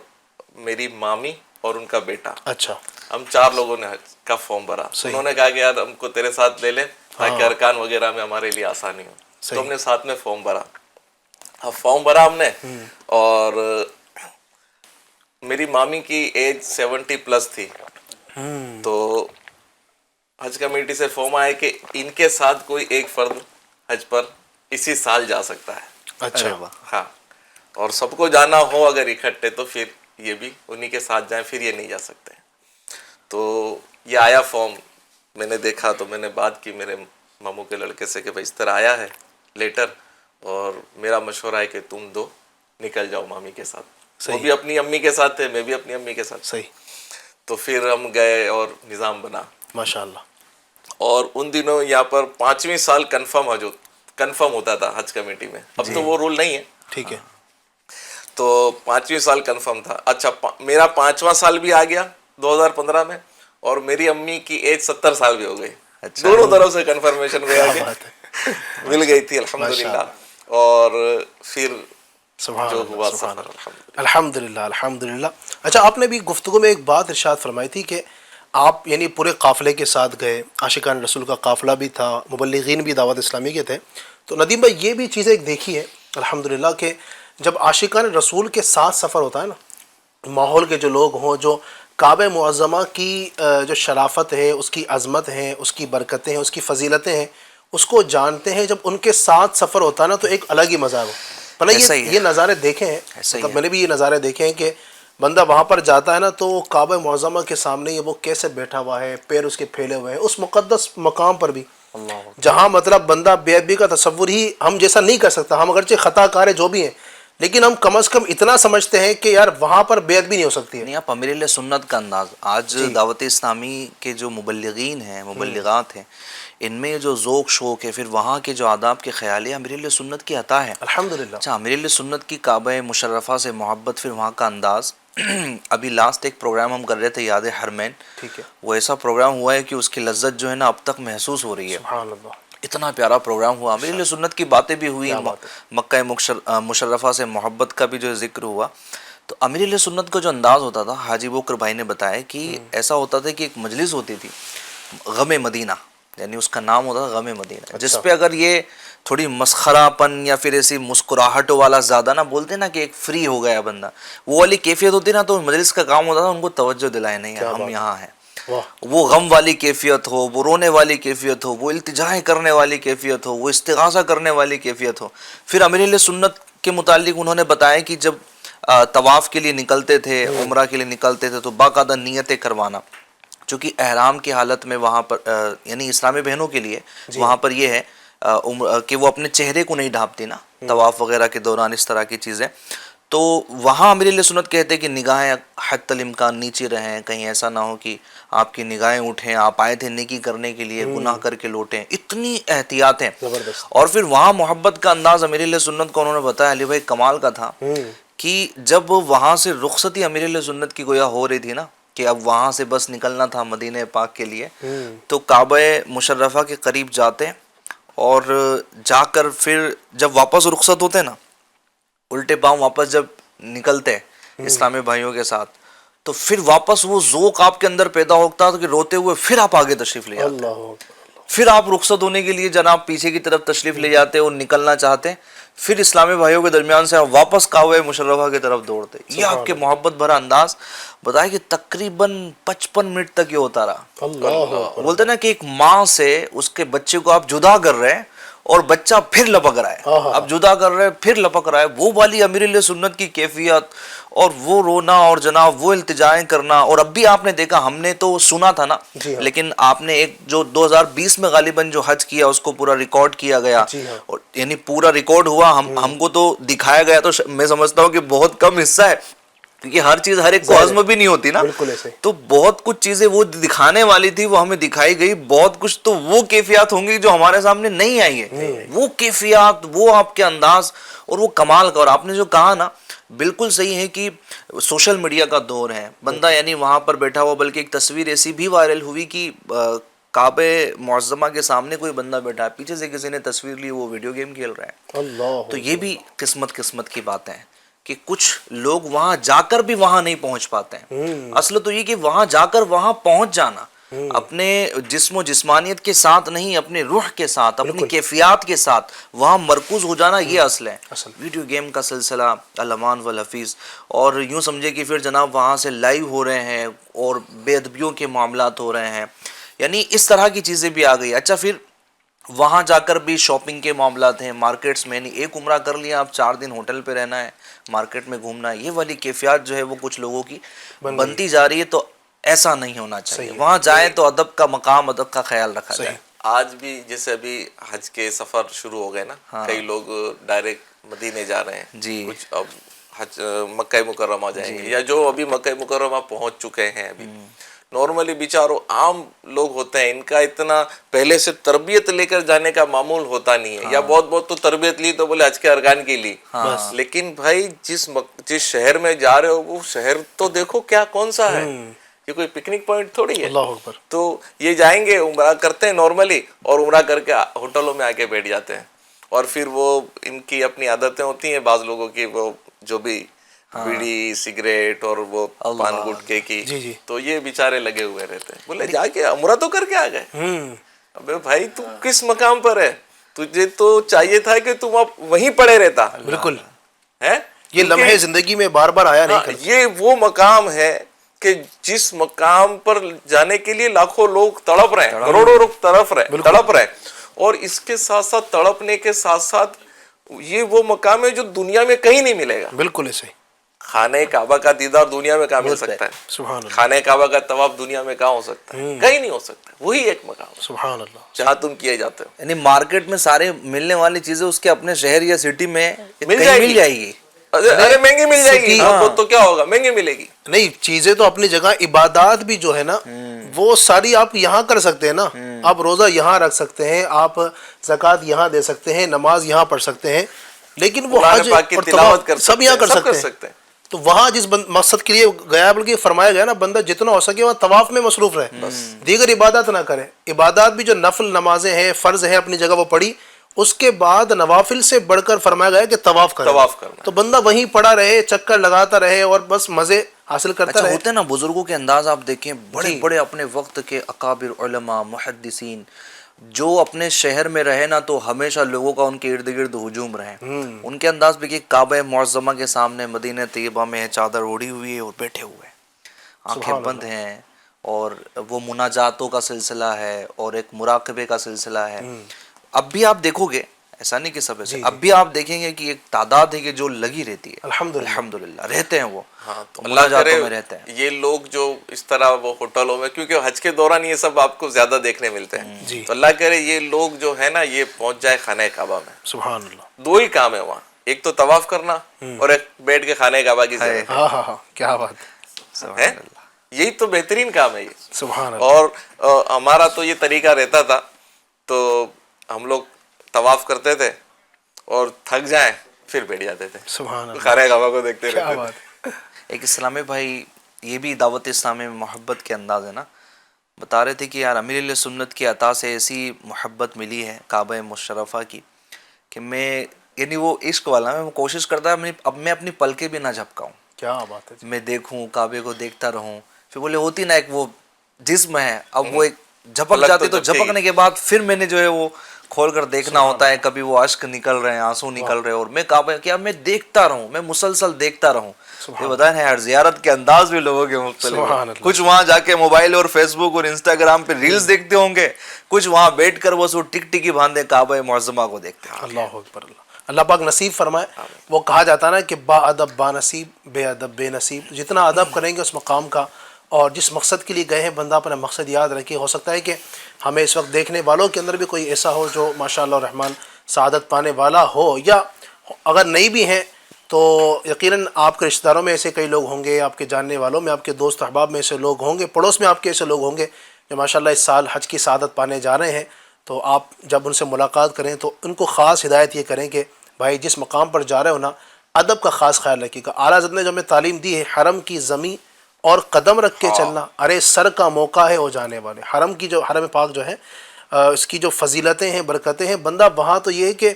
میری مامی اور ان کا بیٹا, اچھا ہم 4 لوگوں نے حج کا فارم بھرا. انہوں نے کہا کہ یار ہم کو تیرے ساتھ لے لیں تاکہ ارکان وغیرہ میں ہمارے لیے آسانی ہو. تو ہم نے ساتھ میں فارم بھرا. اب فارم بھرا ہم نے, اور میری مامی کی ایج 70+ تھی. تو حج کمیٹی سے فارم آیا کہ ان کے ساتھ کوئی ایک فرد حج پر اسی سال جا سکتا ہے. اچھا ہاں, اور سب کو جانا ہو اگر اکٹھے تو پھر یہ بھی انہی کے ساتھ جائیں, پھر یہ نہیں جا سکتے. تو یہ آیا فارم, میں نے دیکھا تو میں نے بات کی میرے ماموں کے لڑکے سے کہ بھائی اس طرح آیا ہے لیٹر, اور میرا مشورہ ہے کہ تم 2 نکل جاؤ مامی کے ساتھ. وہ بھی اپنی امی کے ساتھ تھے, میں بھی اپنی امی کے ساتھ. صحیح. تو پھر ہم گئے اور نظام بنا. ماشاء اللہ. اور ان دنوں یہاں پر 5ویں سال کنفرم ہوتا تھا حج کمیٹی میں. اب تو وہ رول نہیں ہے. ٹھیک ہے. تو 5ویں سال کنفرم تھا. اچھا, میرا 5واں سال بھی آ گیا 2015 میں, اور میری امی کی ایج 70 سال بھی ہو گئی. دونوں طرف سے کنفرمیشن ہوئی, مل گئی تھی الحمدللہ. اور پھر جو ہوا سفر الحمدللہ الحمدللہ. اچھا, آپ نے بھی گفتگو میں ایک بات ارشاد فرمائی تھی کہ آپ یعنی پورے قافلے کے ساتھ گئے, عاشقان رسول کا قافلہ بھی تھا, مبلغین بھی دعوت اسلامی کے تھے. تو ندیم بھائی یہ بھی چیزیں ایک دیکھی ہے الحمدللہ کہ جب عاشقان رسول کے ساتھ سفر ہوتا ہے نا, ماحول کے جو لوگ ہوں, جو کعبہ معظمہ کی جو شرافت ہے, اس کی عظمت ہے, اس کی برکتیں ہیں, اس کی فضیلتیں ہیں, اس کو جانتے ہیں, جب ان کے ساتھ سفر ہوتا ہے نا تو ایک الگ ہی مزہ ہے. وہ یہ نظارے دیکھے ہیں, مطلب میں نے بھی یہ نظارے دیکھے ہیں کہ بندہ وہاں پر جاتا ہے نا تو کعبہ معظمہ کے سامنے یہ وہ کیسے بیٹھا ہوا ہے, پیر اس کے پھیلے ہوئے ہیں, اس مقدس مقام پر بھی جہاں مطلب بندہ بے ادبی کا تصور ہی ہم جیسا نہیں کر سکتا. ہم اگرچہ خطا کار جو بھی ہیں, لیکن ہم کم از کم اتنا سمجھتے ہیں کہ یار وہاں پر بے ادبی نہیں ہو سکتی ہے. نہیں, آپ امیر اہل سنت کا انداز, آج دعوت اسلامی کے جو مبلغین ہیں, مبلغات ہیں, ان میں جو ذوق شوق ہے, پھر وہاں کے جو آداب کے خیال ہے, امیر اہل سنت کی عطا ہے الحمدللہ. اچھا, امیر اہل سنت کی کعبہ مشرفہ سے محبت, پھر وہاں کا انداز. ابھی لاسٹ ایک پروگرام ہم کر رہے تھے یاد حرمین, ٹھیک ہے, وہ ایسا پروگرام ہوا ہے کہ اس کی لذت جو ہے نا اب تک محسوس ہو رہی ہے. سبحان اللہ, اتنا پیارا پروگرام ہوا. امیر اہل سنت کی باتیں بھی ہوئی, مکہ مشرفہ سے محبت کا بھی جو ذکر ہوا. تو امیر اہل سنت کا جو انداز ہوتا تھا, حاجی بکر بھائی نے بتایا کہ ایسا ہوتا تھا کہ ایک مجلس ہوتی تھی غم مدینہ, یعنی اس کا نام ہوتا تھا غم مدینہ, جس پہ اگر یہ تھوڑی مسخرہ پن یا پھر ایسی مسکراہٹ والا زیادہ نہ بولتے نا کہ ایک فری ہو گیا بندہ, وہ والی کیفیت ہوتی نا, تو مجلس کا کام ہوتا تھا ان کو توجہ دلائے, نہیں ہم یہاں ہیں. وہ غم والی کیفیت ہو, وہ رونے والی کیفیت ہو, وہ التجائے کرنے والی کیفیت ہو, وہ استغاثہ کرنے والی کیفیت ہو. پھر امیر اہل سنت کے متعلق انہوں نے بتایا کہ جب طواف کے لیے نکلتے تھے, عمرہ کے لیے نکلتے تھے, تو باقاعدہ نیتیں کروانا, چونکہ احرام کی حالت میں وہاں پر یعنی اسلامی بہنوں کے لیے وہاں پر یہ ہے کہ وہ اپنے چہرے کو نہیں ڈھانپتی نا طواف وغیرہ کے دوران, اس طرح کی چیزیں. تو وہاں امیر اہل سنت کہتے ہیں کہ نگاہیں حتی الامکان نیچے رہیں, کہیں ایسا نہ ہو کہ آپ کی نگاہیں اٹھیں, آپ آئے تھے نیکی کرنے کے لیے, گناہ کر کے لوٹیں. اتنی احتیاط ہیں. اور پھر وہاں محبت کا انداز امیر اہل سنت کو انہوں نے بتایا, علی بھائی کمال کا تھا کہ جب وہاں سے رخصتی امیر اہل سنت کی گویا ہو رہی تھی نا, کہ اب وہاں سے بس نکلنا تھا مدینہ پاک کے لیے, تو کعبہ مشرفہ کے قریب جاتے, اور جا کر پھر جب واپس رخصت ہوتے نا, الٹے پاؤں واپس جب نکلتے اسلامی بھائیوں کے ساتھ, تو پھر واپس وہ ذوق آپ کے اندر پیدا ہوتا کہ روتے ہوئے پھر آپ آگے تشریف لے جاتے, پھر آپ رخصت ہونے کے لیے جناب پیچھے کی طرف تشریف لے جاتے اور نکلنا چاہتے, پھر اسلامی بھائیوں کے درمیان سے آپ واپس کعبہ مشرفہ کی طرف دوڑتے. یہ آپ کے محبت بھرا انداز بتایا کہ تقریباً 55 منٹ تک یہ ہوتا رہا. بولتے نا کہ ایک ماں سے اس کے بچے کو آپ جدا کر رہے ہیں اور بچہ پھر لپک رہا ہے, اب جدا کر رہے ہیں پھر لپک رہا ہے. وہ والی امیر اہل سنت کی کیفیت, اور وہ رونا, اور جناب وہ التجائیں کرنا. اور اب بھی آپ نے دیکھا, ہم نے تو سنا تھا نا, لیکن آپ نے ایک جو 2020 میں غالباً جو حج کیا اس کو پورا ریکارڈ کیا گیا, اور یعنی پورا ریکارڈ ہوا, ہم کو تو دکھایا گیا, تو میں سمجھتا ہوں کہ بہت کم حصہ ہے, کیونکہ ہر چیز ہر ایک کو ہضم بھی نہیں ہوتی نا. تو بہت کچھ چیزیں وہ دکھانے والی تھی وہ ہمیں دکھائی گئی, بہت کچھ تو وہ کیفیات ہوں گی جو ہمارے سامنے نہیں آئی ہے. وہ کیفیات, وہ آپ کے انداز اور وہ کمال کا. اور آپ نے جو کہا نا بالکل صحیح ہے کہ سوشل میڈیا کا دور ہے, بندہ یعنی وہاں پر بیٹھا ہوا, بلکہ ایک تصویر ایسی بھی وائرل ہوئی کہ کعبہ معظمہ کے سامنے کوئی بندہ بیٹھا ہے, پیچھے سے کسی نے تصویر لی, وہ ویڈیو گیم کھیل رہا ہے. تو یہ بھی قسمت کی باتیں ہیں. کہ کچھ لوگ وہاں جا کر بھی وہاں نہیں پہنچ پاتے ہیں. اصل تو یہ کہ وہاں جا کر وہاں پہنچ جانا اپنے جسم و جسمانیت کے ساتھ نہیں، اپنے روح کے ساتھ، اپنی کیفیات کے ساتھ وہاں مرکوز ہو جانا، یہ اصل ہے. ویڈیو گیم کا سلسلہ الامان والحفیظ، اور یوں سمجھے کہ پھر جناب وہاں سے لائیو ہو رہے ہیں اور بے ادبیوں کے معاملات ہو رہے ہیں، یعنی اس طرح کی چیزیں بھی آ گئی. اچھا پھر وہاں جا کر بھی شاپنگ کے معاملات ہیں، مارکیٹس میں، نہیں ایک عمرہ کر لیا، اب 4 دن ہوٹل پہ رہنا ہے، مارکیٹ میں گھومنا ہے، یہ والی کیفیات جو ہے وہ کچھ لوگوں کی بنتی جا رہی ہے. تو ایسا نہیں ہونا چاہیے. وہاں جائیں تو ادب کا مقام، ادب کا خیال رکھا جائے. آج بھی جیسے ابھی حج کے سفر شروع ہو گئے نا، کئی لوگ ڈائریکٹ مدینے جا رہے ہیں، جی. کچھ اب حج مکہ مکرمہ جائیں گے، یا جو ابھی مکہ مکرمہ پہنچ چکے ہیں. ابھی نارملی بیچاروں عام لوگ ہوتے ہیں، ان کا اتنا پہلے سے تربیت لے کر جانے کا معمول ہوتا نہیں ہے، یا بہت تو تربیت لی تو بولے حج کے ارکان کی لی. لیکن بھائی جس شہر میں جا رہے ہو وہ شہر تو دیکھو کیا کون سا ہے، یہ کوئی پکنک پوائنٹ تھوڑی ہے. اللہ اکبر. تو یہ جائیں گے، عمرہ کرتے ہیں نارملی، اور عمرہ کر کے ہوٹلوں میں آ کے بیٹھ جاتے ہیں، اور پھر وہ ان کی اپنی عادتیں ہوتی ہیں بعض لوگوں کی، وہ جو بھی بیڑی سگریٹ اور وہ پان گٹکے کی، تو یہ بیچارے لگے ہوئے رہتے ہیں. بولے جا کے عمرہ تو کر کے آ گئے. ابے بھائی تو کس مقام پر ہے؟ تجھے تو چاہیے تھا کہ تم اب وہیں پڑے رہتا. بالکل ہے یہ لمحے زندگی میں بار بار آیا نہیں کرتا. یہ وہ مقام ہے کہ جس مقام پر جانے کے لیے لاکھوں لوگ تڑپ رہے ہیں، کروڑوں لوگ تڑپ رہے ہیں، اور اس کے ساتھ ساتھ تڑپنے کے ساتھ ساتھ یہ وہ مقام ہے جو دنیا میں کہیں نہیں ملے گا. بالکل ایسے. خانہ کعبہ کا دیدار دنیا میں کہاں مل سکتا ہے؟ سبحان اللہ. خانہ کعبہ کا طواف دنیا میں کہاں ہو سکتا ہے؟ کہیں نہیں ہو سکتا. وہی ایک مقام ہے سبحان اللہ جہاں تم کیے جاتے ہو. یعنی مارکیٹ میں سارے ملنے والی چیزیں اس کے اپنے شہر یا سٹی میں مل جائے گی. ارے مہنگی مل جائے گی تو کیا ہوگا، مہنگی ملے گی. نہیں، چیزیں تو اپنی جگہ، عبادات بھی جو ہے نا وہ ساری آپ یہاں کر سکتے ہیں نا. آپ روزہ یہاں رکھ سکتے ہیں، آپ زکوٰۃ یہاں دے سکتے ہیں، نماز یہاں پڑھ سکتے ہیں، لیکن وہ حج اور طواف سب یہاں کر سکتے ہیں. تو وہاں جس مقصد کے لیے گیا، بلکہ فرمایا گیا نا بندہ جتنا ہو سکے وہاں طواف میں مصروف رہے، دیگر عبادات نہ کرے. عبادات بھی جو نفل نمازیں ہیں، فرض ہیں، اپنی جگہ وہ پڑھی، اس کے بعد نوافل سے بڑھ کر فرمایا گیا کہ طواف کرنا. تو بندہ وہیں پڑا رہے، چکر لگاتا رہے اور بس مزے حاصل کرتا رہے. ہوتے ہیں نا بزرگوں کے انداز، آپ دیکھیں بڑے بڑے اپنے وقت کے اکابر علماء محدثین جو اپنے شہر میں رہے نا تو ہمیشہ لوگوں کا ان کے ارد گرد ہجوم رہے. ان کے انداز بھی کہ کعبہ معظمہ کے سامنے مدینہ طیبہ میں چادر اوڑھی ہوئی ہے اور بیٹھے ہوئے، آنکھیں بند ہیں، اور وہ مناجاتوں کا سلسلہ ہے اور ایک مراقبے کا سلسلہ ہے. اب بھی آپ دیکھو گے، ایسا نہیں کہ سب ایسے، اب بھی آپ دیکھیں گے کہ ایک تعداد ہے کہ جو لگی رہتی ہے. الحمدللہ رہتے ہیں وہ. ہاں تو اللہ کرے یہ لوگ جو اس طرح وہ ہوٹلوں میں، کیونکہ حج کے دوران یہ سب آپ کو زیادہ دیکھنے ملتے ہیں، تو اللہ کرے یہ لوگ جو ہے نا یہ پہنچ جائے خانہ کعبہ میں. سبحان اللہ. 2 ہی کام ہے وہاں، ایک تو طواف کرنا اور ایک بیٹھ کے خانہ کعبہ کی زیارت. ہاں کیا بات ہے، یہی تو بہترین کام ہے یہ. سبحان اللہ. اور ہمارا تو یہ طریقہ رہتا تھا، تو ہم لوگ طواف کرتے تھے اور تھک جائیں پھر بیٹھ جاتے تھے، سبحان اللہ. خانہ کعبہ کو دیکھتے رہتے تھے. ایک اسلامی بھائی، یہ بھی دعوت اسلامی میں محبت کے انداز ہے نا، بتا رہے تھے کہ یار امیر علیہ سنت کی عطا سے ایسی محبت ملی ہے کعبہ مشرفہ کی کہ میں، یعنی وہ عشق والا، میں کوشش کرتا ہے اب میں اپنی پلکیں بھی نہ جھپکاؤں. کیا بات ہے. میں دیکھوں کعبے کو، دیکھتا رہوں. پھر بولے ہوتی نا ایک وہ جسم ہے، اب وہ ایک جھپک جاتی، تو جھپکنے کے بعد پھر میں نے جو ہے وہ کھول کر دیکھنا ہوتا ہے. کبھی وہ اشک نکل رہے ہیں، آنسو نکل رہے ہیں، اور میں کعبہ کیا میں دیکھتا رہوں، میں مسلسل دیکھتا رہوں. یہ بتائیں ہر زیارت کے انداز بھی لوگوں کے مختلف، کچھ وہاں جا کے موبائل اور فیس بک اور انسٹاگرام پہ ریلز دیکھتے ہوں گے، کچھ وہاں بیٹھ کر وہ ٹک ٹکی باندھے کعبہ معظمہ کو دیکھتے ہیں. اللہ اکبر. اللہ پاک نصیب فرمائے. وہ کہا جاتا ہے نا کہ با ادب با نصیب، بے ادب بے نصیب. جتنا ادب کریں گے اس مقام کا اور جس مقصد کے لیے گئے ہیں، بندہ اپنا مقصد یاد رکھے. ہو سکتا ہے کہ ہمیں اس وقت دیکھنے والوں کے اندر بھی کوئی ایسا ہو جو ماشاءاللہ الرحمن سعادت پانے والا ہو، یا اگر نہیں بھی ہیں تو یقیناً آپ کے رشتہ داروں میں ایسے کئی لوگ ہوں گے، آپ کے جاننے والوں میں، آپ کے دوست احباب میں ایسے لوگ ہوں گے، پڑوس میں آپ کے ایسے لوگ ہوں گے جو ماشاءاللہ اس سال حج کی سعادت پانے جا رہے ہیں. تو آپ جب ان سے ملاقات کریں تو ان کو خاص ہدایت یہ کریں کہ بھائی جس مقام پر جا رہے ہو نا، ادب کا خاص خیال رکھیے گا. اعلیٰ حضرت نے جو ہمیں تعلیم دی ہے، حرم کی زمین اور قدم رکھ کے چلنا، ارے سر کا موقع ہے ہو جانے والے. حرم کی جو حرم پاک جو ہے، اس کی جو فضیلتیں ہیں، برکتیں ہیں، بندہ وہاں تو یہ ہے کہ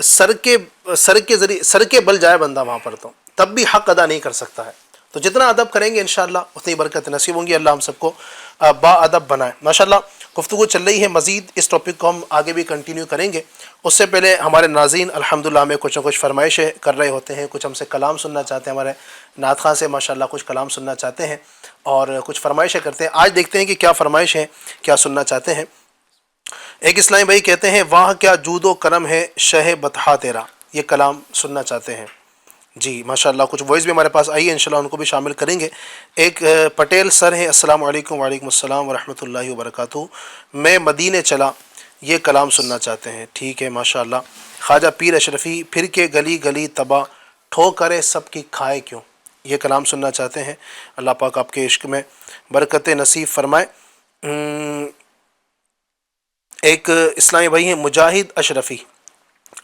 سر کے ذریعے، سر کے بل جائے بندہ وہاں پر. تو تب بھی حق ادا نہیں کر سکتا ہے. تو جتنا ادب کریں گے انشاءاللہ اتنی برکت نصیب ہوں گی. اللہ ہم سب کو با ادب بنائے. ماشاءاللہ گفتگو چل رہی ہے, مزید اس ٹاپک کو ہم آگے بھی کنٹینیو کریں گے. اس سے پہلے ہمارے ناظرین الحمدللہ ہمیں کچھ نہ کچھ فرمائشیں کر رہے ہوتے ہیں, کچھ ہم سے کلام سننا چاہتے ہیں, ہمارے نعت خواں سے ماشاءاللہ کچھ کلام سننا چاہتے ہیں اور کچھ فرمائشیں کرتے ہیں. آج دیکھتے ہیں کہ کیا فرمائش ہے, کیا سننا چاہتے ہیں. ایک اسلامی بھائی کہتے ہیں واہ کیا جود و کرم ہے شہ بطحا تیرا, یہ کلام سننا چاہتے ہیں. جی ماشاءاللہ کچھ وائس بھی ہمارے پاس آئی ہے, انشاءاللہ ان کو بھی شامل کریں گے. ایک پٹیل سر ہیں, السلام علیکم. وعلیکم السلام ورحمۃ اللہ وبرکاتہ. میں مدینے چلا, یہ کلام سننا چاہتے ہیں. ٹھیک ہے ماشاءاللہ. خواجہ پیر اشرفی پھر کے گلی گلی تباہ ٹھو کرے سب کی کھائے کیوں, یہ کلام سننا چاہتے ہیں. اللہ پاک آپ کے عشق میں برکت نصیب فرمائے. ایک اسلامی بھائی ہیں مجاہد اشرفی,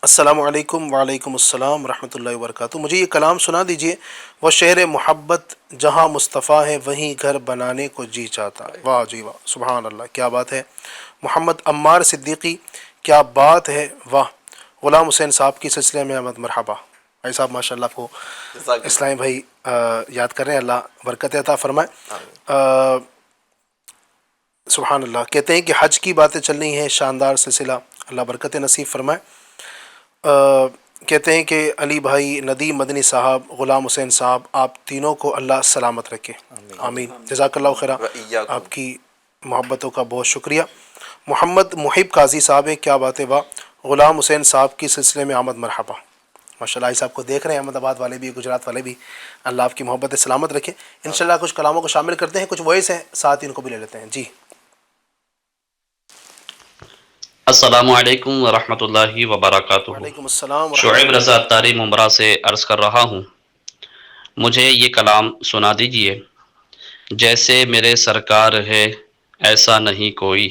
السلام علیکم. وعلیکم السلام ورحمۃ اللہ وبرکاتہ. مجھے یہ کلام سنا دیجئے. وہ شہر محبت جہاں مصطفیٰ ہے وہیں گھر بنانے کو جی چاہتا. واہ جی واہ, سبحان اللہ, کیا بات ہے. محمد عمار صدیقی, کیا بات ہے, واہ. غلام حسین صاحب کی سلسلے میں احمد مرحبا. بھائی صاحب ماشاءاللہ آپ کو اسلامی بھائی یاد کر رہے ہیں, اللہ برکت عطا فرمائے. سبحان اللہ. کہتے ہیں کہ حج کی باتیں چل رہی ہیں, شاندار سلسلہ, اللہ برکت نصیب فرمائے. کہتے ہیں کہ علی بھائی, ندیم مدنی صاحب, غلام حسین صاحب, آپ تینوں کو اللہ سلامت رکھے. آمین. جزاک اللہ خیرہ, آپ کی محبتوں کا بہت شکریہ. محمد محب قاضی صاحب ہیں, کیا بات ہے, واہ. غلام حسین صاحب کی سلسلے میں آمد مرحبا. ماشاءاللہ صاحب کو دیکھ رہے ہیں, احمد آباد والے بھی, گجرات والے بھی, اللہ آپ کی محبت سلامت رکھے. انشاءاللہ کچھ کلاموں کو شامل کرتے ہیں, کچھ وائس ہیں ساتھ ان کو بھی لے لیتے ہیں. جی السلام علیکم ورحمۃ اللہ وبرکاتہ. وعلیکم السلام. شعیب رضا اتاری ممبرا سے عرض کر رہا ہوں, مجھے یہ کلام سنا دیجئے. جیسے میرے سرکار ہے ایسا نہیں کوئی.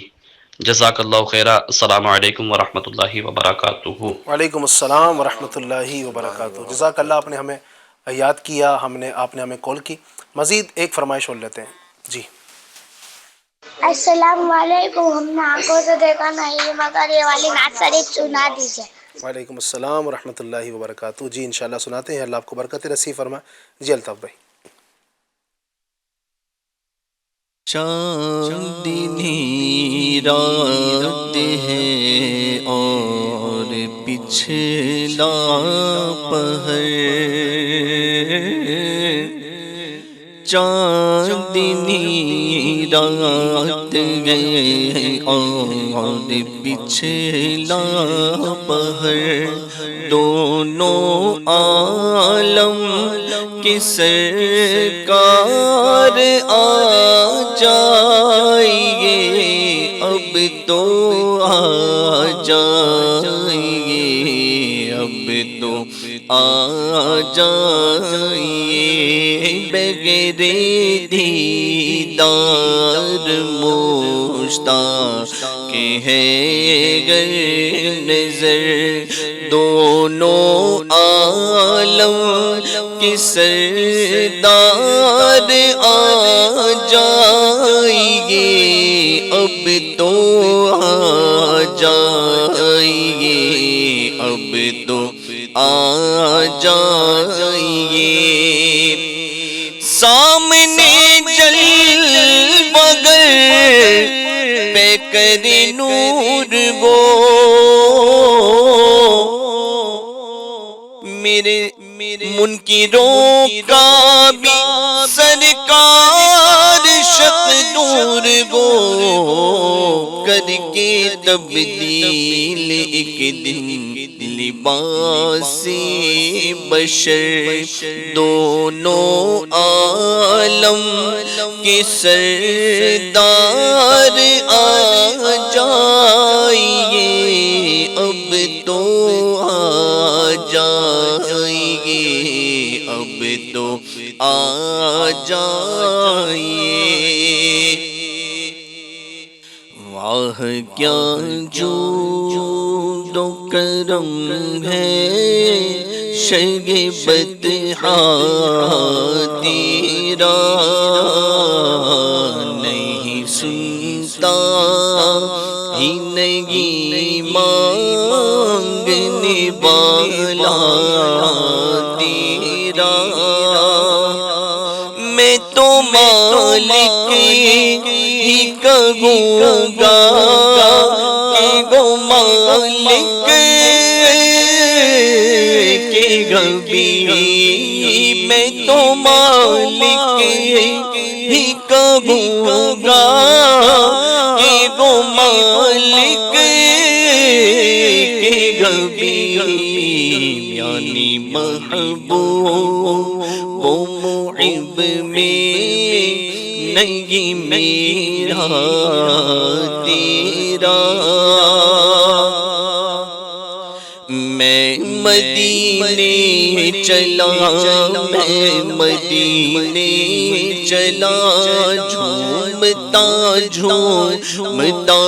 جزاک اللہ خیرہ. السلام علیکم ورحمۃ اللہ وبرکاتہ. وعلیکم السلام ورحمۃ اللہ وبرکاتہ. جزاک اللہ, آپ نے ہمیں یاد کیا, آپ نے ہمیں کال کی. مزید ایک فرمائش اور لیتے ہیں. جی السلام علیکم. ہم نے آنکھوں سے دیکھا نہیں مگر یہ والی نعت شریف سنا دیجیے. وعلیکم السلام ورحمۃ اللہ وبرکاتہ. جی انشاءاللہ سناتے ہیں, اللہ آپ کو برکت نصیب فرمائے. جی الطاف بھائی. چاندنی رات ہے اور پچھلا پہر, چاندنی رات ہے اور پچھلا پہر, دونوں عالم کے سرکار آ جائیے, اب تو آ جائیے, اب تو آ جائیے. بغیر دیدار مشتاق ہے گر نظر, دونوں عالم کے سردار آ جائیے, اب تو آ جائیے, اب تو آ جائیے. سامنے جلوگر پہ کر نور وہ, میرے منکروں کا بھی سرکار شق نور وہ, کر کے تبدیل ایک دن لباس بشر, دونوں عالم کے سردار آ جائیے, اب تو آ جائیے, اب تو آ جائیے. واہ کیا جود و کرم ہے شہ بطحا تیرا, نہیں سنتا ہی نہیں مانگنے والا تیرا, مالک ہی کہوں گا کہ وہ مالک کے کبھی میں تو مالک ہی کہوں گا کہ وہ مالک کے کبھی یعنی محبوب وہ محب میں نہیں میرا تیرا میں مدینے چلا میں مدینے چلا جھومتا جھومتا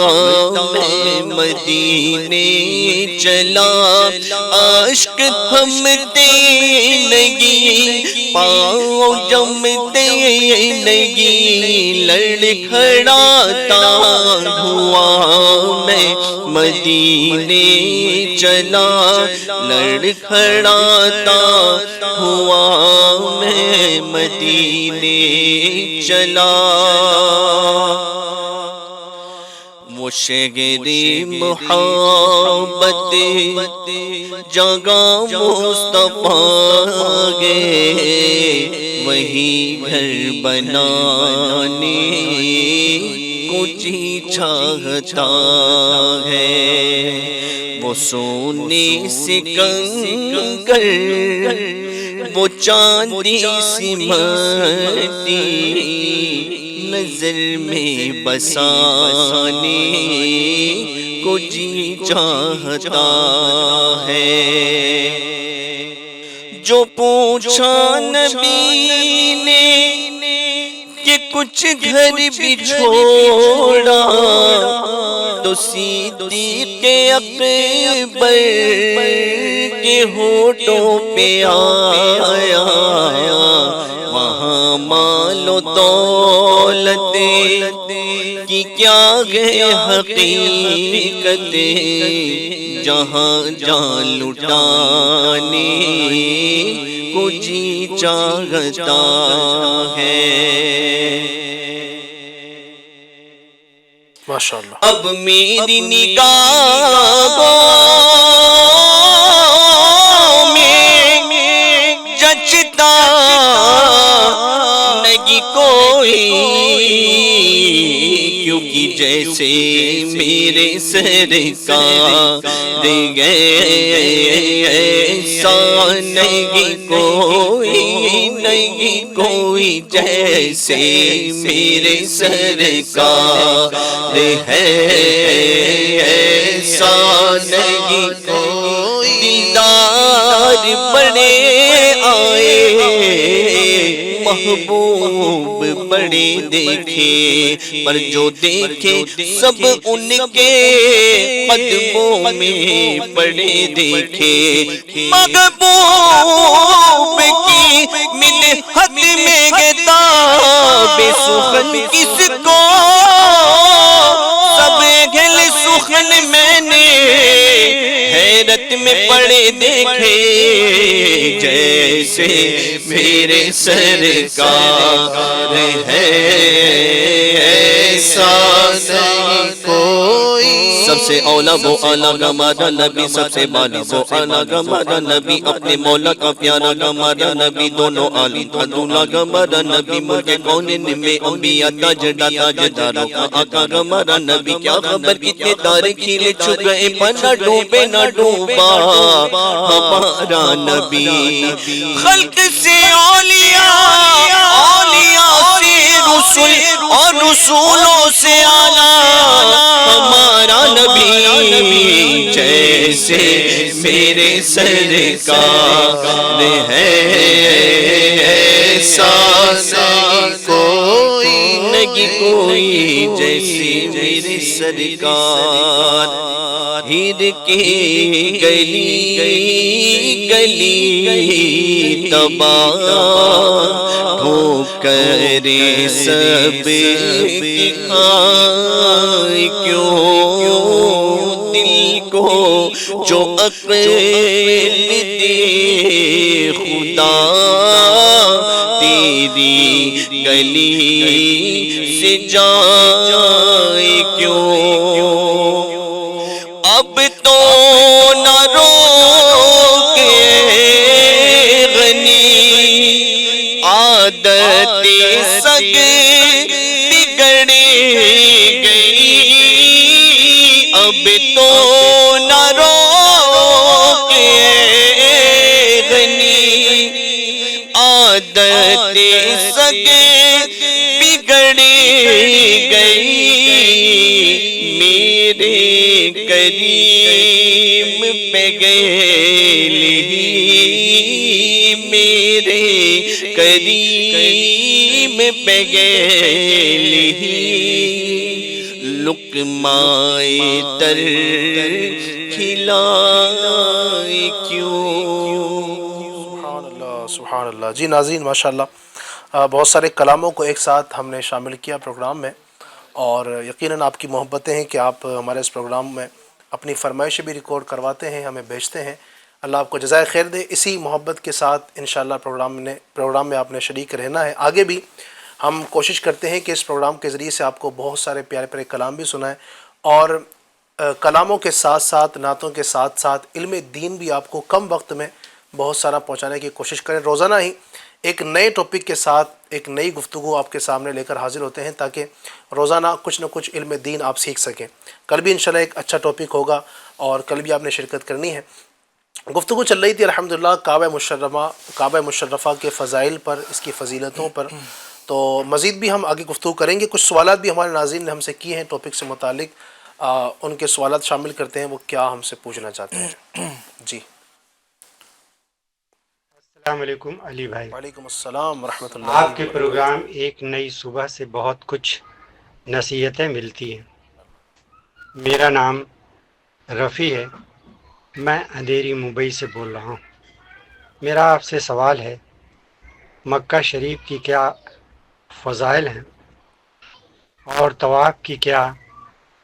میں مدینے چلا اشک تھمتے نہیں پاؤں جمتے نہیں لڑکھڑاتا ہوا میں مدینے چلا لڑکھڑاتا ہوا میں مدینے چلا وہ شہر محبت جگہ مصطفیٰ گے وہی گھر بنانے کو جی چاہتا ہے وہ سونے سے کنکر وہ چاندی سی مٹی نظر میں بسانے کو جی چاہتا ہے جو پوچھا نبی نے کہ کچھ گھر بھی چھوڑا تو صدیق اکبر کے ہونٹوں پہ آیا وہاں مال و دولت کی کیا گئے حقیقت جہاں جان لٹانے کو جی چاہتا ہے ماشاءاللہ. اب میری نگاہوں میں جچتا نہیں کوئی کیونکہ جیسے میرے سرکار گئے ایسا نہیں کوئی جیسے میرے سرکار ہے ایسا نہیں کوئی دلدار بڑے آئے محبوب بڑے دیکھے پر جو دیکھے سب ان کے قدموں میں پڑے دیکھے محبوب کی ملحت میں کتاب سخن کس کو سب گل سخن میں نے حیرت میں پڑے دیکھے جیسے میرے سرکار ہے ایسا نہیں کوئی سب سے اولا وہ اعلیٰ ہمارا نبی سب سے بالا وہ اعلیٰ ہمارا نبی اپنے مولا کا پیارا ہمارا نبی دونوں عالی دولہ ہمارا نبی ملک کونین میں انبیاء تاجدار تاجداروں کا آقا ہمارا نبی کیا خبر کتنے تارے کھیلے چھپ گئے پر نہ ڈوبے نہ ڈوبا ہمارا نبی خلق سے اولیاء اولیاء سے رسول اور رسولوں سے اعلیٰ ہمارا نبی جیسے میرے سرکار ہے ایسا نہیں کوئی جیسے میرے سرکار ہیر کے گلی گلی تباہ ہو کر سب دکھائے کیوں دل کو جو عقل دے خدا تیری گلی سے جائے کیوں اب تو نہ روکے غنی عادت سگ بگڑ گئی اب تو نہ روکے غنی عادت سگ بگڑ گئی میرے کریم پہ گیلی میرے کریم پہ گیلی لقمائے تر کھلائے کیوں. سبحان اللہ سبحان اللہ. جی ناظرین ماشاء اللہ بہت سارے کلاموں کو ایک ساتھ ہم نے شامل کیا پروگرام میں، اور یقیناً آپ کی محبتیں ہیں کہ آپ ہمارے اس پروگرام میں اپنی فرمائشیں بھی ریکارڈ کرواتے ہیں، ہمیں بھیجتے ہیں. اللہ آپ کو جزائے خیر دے. اسی محبت کے ساتھ انشاءاللہ پروگرام میں آپ نے شریک رہنا ہے. آگے بھی ہم کوشش کرتے ہیں کہ اس پروگرام کے ذریعے سے آپ کو بہت سارے پیارے پیارے کلام بھی سنائیں، اور کلاموں کے ساتھ ساتھ نعتوں کے ساتھ ساتھ علم دین بھی آپ کو کم وقت میں بہت سارا پہنچانے کی کوشش کریں. روزانہ ہی ایک نئے ٹاپک کے ساتھ ایک نئی گفتگو آپ کے سامنے لے کر حاضر ہوتے ہیں، تاکہ روزانہ کچھ نہ کچھ علم دین آپ سیکھ سکیں. کل بھی انشاءاللہ ایک اچھا ٹاپک ہوگا، اور کل بھی آپ نے شرکت کرنی ہے. گفتگو چل رہی تھی الحمدللہ کعبہ مشرفہ کے فضائل پر، اس کی فضیلتوں پر. تو مزید بھی ہم آگے گفتگو کریں گے. کچھ سوالات بھی ہمارے ناظرین نے ہم سے کیے ہیں ٹاپک سے متعلق، ان کے سوالات شامل کرتے ہیں وہ کیا ہم سے پوچھنا چاہتے ہیں. جی السلام علیکم علی بھائی. وعلیکم السلام ورحمۃ اللہ. آپ کے پروگرام ایک نئی صبح سے بہت کچھ نصیحتیں ملتی ہیں. میرا نام رفیع ہے، میں اندھیری ممبئی سے بول رہا ہوں. میرا آپ سے سوال ہے، مکہ شریف کی کیا فضائل ہیں اور طواف کی کیا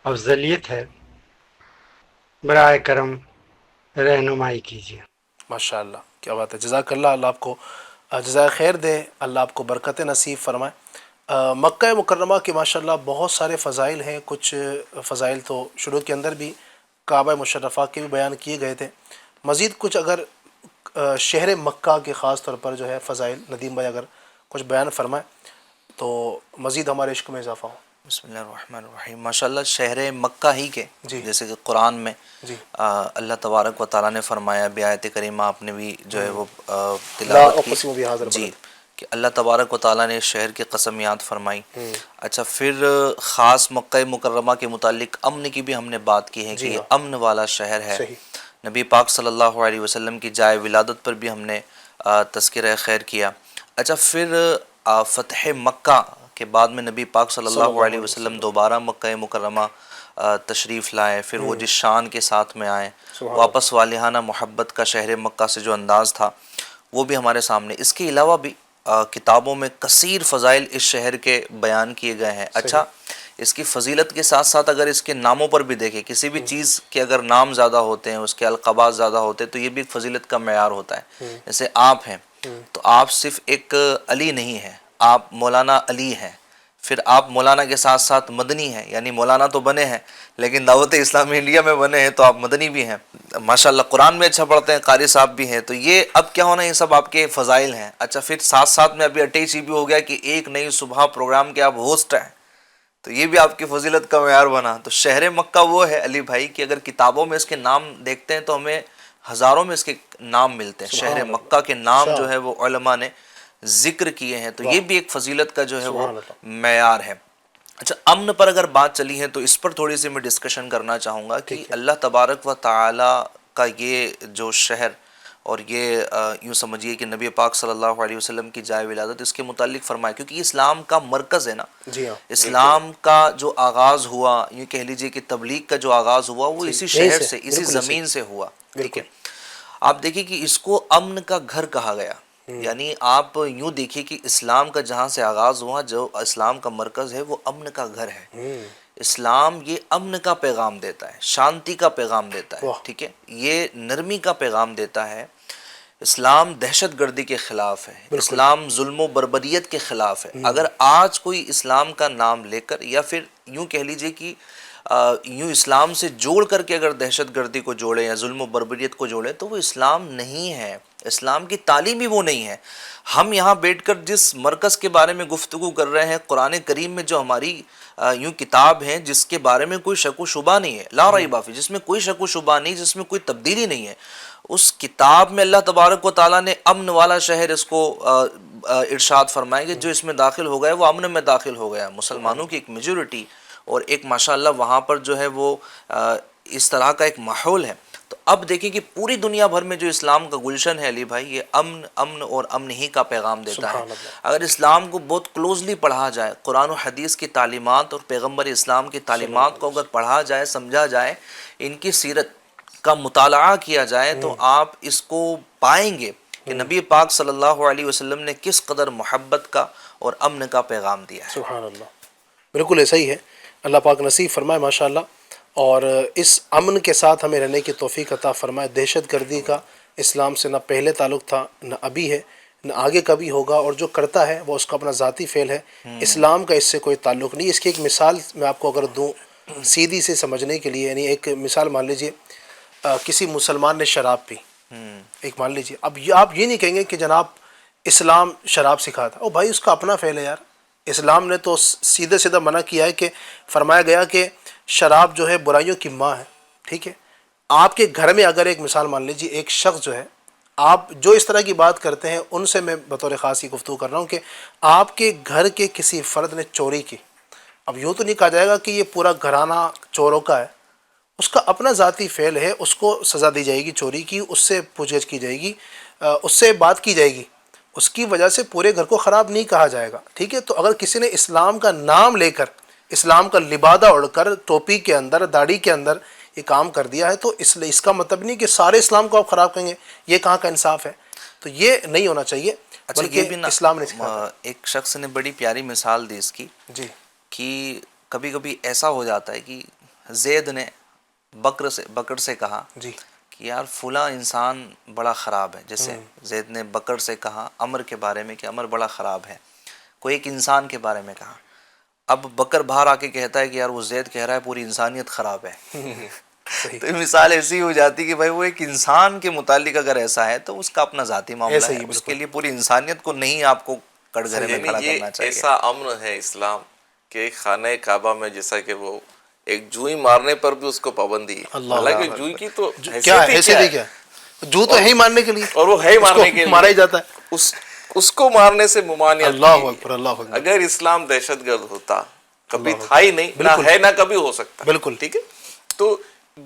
افضلیت ہے؟ برائے کرم رہنمائی کیجیے. ماشاء اللہ کیا بات ہے. جزاک اللہ. اللہ آپ کو جزائے خیر دے، اللہ آپ کو برکت نصیب فرمائے. مکہ مکرمہ کے ماشاء اللہ بہت سارے فضائل ہیں. کچھ فضائل تو شروع کے اندر بھی کعبہ مشرفہ کے بھی بیان کیے گئے تھے. مزید کچھ اگر شہر مکہ کے خاص طور پر جو ہے فضائل ندیم بھائی اگر کچھ بیان فرمائیں تو مزید ہمارے عشق میں اضافہ ہو. بسم اللہ الرحمن الرحیم. ماشاءاللہ شہر مکہ ہی کے جی جیسے کہ قرآن میں جی اللہ تبارک و تعالیٰ نے فرمایا، بیایت کریمہ آپ نے بھی جو ہے وہ لا تلاوت کی اقسم بہذا جی، البلد. کہ اللہ تبارک و تعالیٰ نے شہر کی قسم یاد فرمائی. اچھا پھر خاص مکہ مکرمہ کے متعلق امن کی بھی ہم نے بات کی ہے کہ یہ امن والا شہر ہے. صحیح. نبی پاک صلی اللہ علیہ وسلم کی جائے ولادت پر بھی ہم نے تذکرہ خیر کیا. اچھا پھر فتح مکہ کے بعد میں نبی پاک صلی اللہ علیہ وسلم دوبارہ مکہ مکرمہ تشریف لائے. پھر وہ جس شان کے ساتھ میں آئے، واپس والہانہ محبت کا شہر مکہ سے جو انداز تھا وہ بھی ہمارے سامنے. اس کے علاوہ بھی کتابوں میں کثیر فضائل اس شہر کے بیان کیے گئے ہیں. اچھا اس کی فضیلت کے ساتھ ساتھ اگر اس کے ناموں پر بھی دیکھیں، کسی بھی چیز کے اگر نام زیادہ ہوتے ہیں، اس کے القابات زیادہ ہوتے ہیں، تو یہ بھی ایک فضیلت کا معیار ہوتا ہے. جیسے آپ ہیں تو آپ صرف ایک علی نہیں ہیں، آپ مولانا علی ہیں. پھر آپ مولانا کے ساتھ ساتھ مدنی ہیں، یعنی مولانا تو بنے ہیں لیکن دعوت اسلامی انڈیا میں بنے ہیں تو آپ مدنی بھی ہیں. ماشاءاللہ قرآن میں اچھا پڑھتے ہیں، قاری صاحب بھی ہیں. تو یہ اب کیا ہونا، یہ سب آپ کے فضائل ہیں. اچھا پھر ساتھ ساتھ میں ابھی اٹیچ ہی بھی ہو گیا کہ ایک نئی صبح پروگرام کے آپ ہوسٹ ہیں، تو یہ بھی آپ کی فضیلت کا معیار بنا. تو شہر مکہ وہ ہے علی بھائی کہ اگر کتابوں میں اس کے نام دیکھتے ہیں تو ہمیں ہزاروں میں اس کے نام ملتے ہیں. شہر مکہ کے نام جو ہے وہ علماء نے ذکر کیے ہیں. تو یہ بھی ایک فضیلت کا جو ہے وہ معیار ہے. اچھا امن پر اگر بات چلی ہے تو اس پر تھوڑی سی میں ڈسکشن کرنا چاہوں گا کہ اللہ تبارک و تعالی کا یہ جو شہر اور یہ یوں سمجھیے کہ نبی پاک صلی اللہ علیہ وسلم کی جائے ولادت اس کے متعلق فرمایا، کیونکہ اسلام کا مرکز ہے نا. اسلام کا جو آغاز ہوا، یوں کہہ لیجئے کہ تبلیغ کا جو آغاز ہوا وہ اسی شہر سے، اسی زمین سے ہوا. ٹھیک ہے، آپ دیکھیں کہ اس کو امن کا گھر کہا گیا. یعنی آپ یوں دیکھیے کہ اسلام کا جہاں سے آغاز ہوا، جو اسلام کا مرکز ہے وہ امن کا گھر ہے. اسلام یہ امن کا پیغام دیتا ہے، شانتی کا پیغام دیتا ہے. ٹھیک ہے، یہ نرمی کا پیغام دیتا ہے. اسلام دہشت گردی کے خلاف ہے، اسلام ظلم و بربریت کے خلاف ہے۔ اگر آج کوئی اسلام کا نام لے کر یا پھر یوں کہہ لیجئے کہ یوں اسلام سے جوڑ کر کے اگر دہشت گردی کو جوڑے یا ظلم و بربریت کو جوڑے تو وہ اسلام نہیں ہے، اسلام کی تعلیم ہی وہ نہیں ہے۔ ہم یہاں بیٹھ کر جس مرکز کے بارے میں گفتگو کر رہے ہیں، قرآن کریم میں جو ہماری یوں کتاب ہے جس کے بارے میں کوئی شک و شبہ نہیں ہے، لا ریب فیہ، جس میں کوئی شک و شبہ نہیں، جس میں کوئی تبدیلی نہیں ہے، اس کتاب میں اللہ تبارک و تعالیٰ نے امن والا شہر اس کو ارشاد فرمائے کہ جو اس میں داخل ہو گیا وہ امن میں داخل ہو گیا۔ مسلمانوں کی ایک میجورٹی اور ایک ماشاءاللہ وہاں پر جو ہے وہ اس طرح کا ایک ماحول ہے۔ تو اب دیکھیں کہ پوری دنیا بھر میں جو اسلام کا گلشن ہے علی بھائی، یہ امن اور امن ہی کا پیغام دیتا ہے۔ اگر اسلام کو بہت کلوزلی پڑھا جائے، قرآن و حدیث کی تعلیمات اور پیغمبر اسلام کی تعلیمات کو اگر پڑھا جائے، سمجھا جائے، ان کی سیرت کا مطالعہ کیا جائے تو آپ اس کو پائیں گے کہ نبی پاک صلی اللہ علیہ وسلم نے کس قدر محبت کا اور امن کا پیغام دیا ہے۔ سبحان اللہ، بالکل ایسا ہی ہے۔ اللہ پاک نصیب فرمائے ماشاءاللہ، اور اس امن کے ساتھ ہمیں رہنے کی توفیق عطا فرمائے۔ دہشت گردی کا اسلام سے نہ پہلے تعلق تھا، نہ ابھی ہے، نہ آگے کبھی ہوگا، اور جو کرتا ہے وہ اس کا اپنا ذاتی فعل ہے، اسلام کا اس سے کوئی تعلق نہیں۔ اس کی ایک مثال میں آپ کو اگر دوں سیدھی سے سمجھنے کے لیے، یعنی ایک مثال مان لیجئے کسی مسلمان نے شراب پی، ایک مان لیجئے، اب آپ یہ نہیں کہیں گے کہ جناب اسلام شراب سکھاتا، او بھائی اس کا اپنا فعل ہے یار۔ اسلام نے تو سیدھے سیدھا منع کیا ہے کہ فرمایا گیا کہ شراب جو ہے برائیوں کی ماں ہے، ٹھیک ہے۔ آپ کے گھر میں اگر ایک مثال مان لیجیے ایک شخص جو ہے، آپ جو اس طرح کی بات کرتے ہیں ان سے میں بطور خاص یہ گفتگو کر رہا ہوں کہ آپ کے گھر کے کسی فرد نے چوری کی، اب یوں تو نہیں کہا جائے گا کہ یہ پورا گھرانہ چوروں کا ہے، اس کا اپنا ذاتی فعل ہے، اس کو سزا دی جائے گی چوری کی، اس سے پوچھ گچھ کی جائے گی، اس سے بات کی جائے گی، اس کی وجہ سے پورے گھر کو خراب نہیں کہا جائے گا، ٹھیک ہے۔ تو اگر کسی نے اسلام کا نام لے کر، اسلام کا لبادہ اڑ کر، ٹوپی کے اندر، داڑھی کے اندر یہ کام کر دیا ہے، تو اس کا مطلب نہیں کہ سارے اسلام کو آپ خراب کریں گے، یہ کہاں کا انصاف ہے؟ تو یہ نہیں ہونا چاہیے، بلکہ اسلام نے سکھایا۔ ایک شخص نے بڑی پیاری مثال دی اس کی، جی، کہ کبھی کبھی ایسا ہو جاتا ہے کہ زید نے بکر سے کہا جی، کہ یار فلاں انسان بڑا خراب ہے، جیسے زید نے بکر سے کہا عمر کے بارے میں کہ عمر بڑا خراب ہے، کوئی ایک انسان کے بارے میں کہا، اب بکر باہر آ کے کہتا ہے کہ یار وہ زید کہہ رہا ہے پوری انسانیت خراب ہے۔ تو یہ مثال ایسی ہو جاتی کہ بھائی وہ ایک انسان کے متعلق اگر ایسا ہے تو اس کا اپنا ذاتی معاملہ ہے، اس کے لیے پوری انسانیت کو نہیں آپ کو کٹگرے میں کھڑا کرنا چاہیے۔ ایسا امن ہے اسلام کہ خانہ کعبہ میں جیسا کہ وہ ایک جوئی مارنے پر بھی اس کو پابندی ہے، حالانکہ جوئی کی تو حیثیت ہی کیا ہے، جو تو ہے ہی مارنے کے لیے، اور وہ ہے ہی مارنے کے لیے مارا ہی جاتا ہے، اس کو مارنے سے ممانعت کی۔ اللہ اکبر، اللہ اکبر۔ اگر اسلام دہشت گرد ہوتا، کبھی تھا ہی نہیں، نہ ہے نہ کبھی ہو سکتا، بالکل ٹھیک ہے۔ تو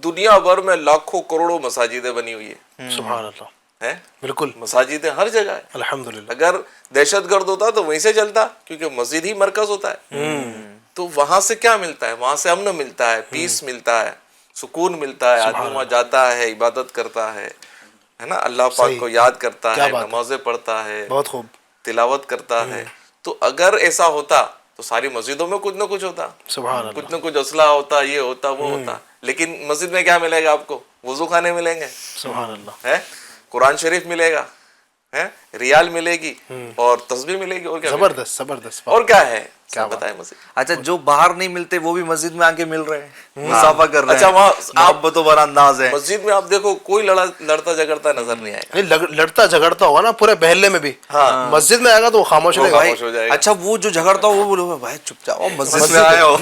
دنیا بھر میں لاکھوں کروڑوں مساجدیں بنی ہوئی ہیں، سبحان اللہ، ہیں بالکل، مساجدیں ہر جگہ ہے۔ الحمدللہ۔ اگر دہشت گرد ہوتا تو وہیں سے چلتا، کیونکہ مسجد ہی مرکز ہوتا ہے، تو وہاں سے کیا ملتا ہے؟ وہاں سے امن ملتا ہے، پیس ملتا ہے، سکون ملتا ہے، آدمی وہاں جاتا ہے، عبادت کرتا ہے نا، اللہ پاک کو یاد کرتا ہے، نمازیں پڑھتا ہے، بہت خوب، تلاوت کرتا ہے۔ تو اگر ایسا ہوتا تو ساری مسجدوں میں کچھ نہ کچھ ہوتا، سبحان اللہ، کچھ نہ کچھ اسلحہ ہوتا، یہ ہوتا وہ ہوتا، لیکن مسجد میں کیا ملے گا آپ کو؟ وضو خانے ملیں گے، سبحان اللہ، ہے قرآن شریف ملے گا، ہے ریال ملے گی، اور تسبیح ملے گی، اور کیا زبردست زبردست، اور کیا ہے؟ بتائیں مسجد۔ اچھا جو باہر نہیں ملتے وہ بھی مسجد میں آ کے مل رہے ہیں، مصافحہ کر رہے ہیں، اچھا وہاں محبت و بر انداز ہے۔ مسجد میں آپ دیکھو کوئی لڑتا جھگڑتا نظر نہیں آئے گا، لڑتا جھگڑتا ہوگا نا پورے بہلے میں بھی، مسجد میں آئے گا تو وہ خاموش رہے گا، خاموش ہو جائے گا۔ اچھا وہ جو جھگڑتا ہو وہ بولو بھائی چپ جاؤ، مسجد میں آئے ہو،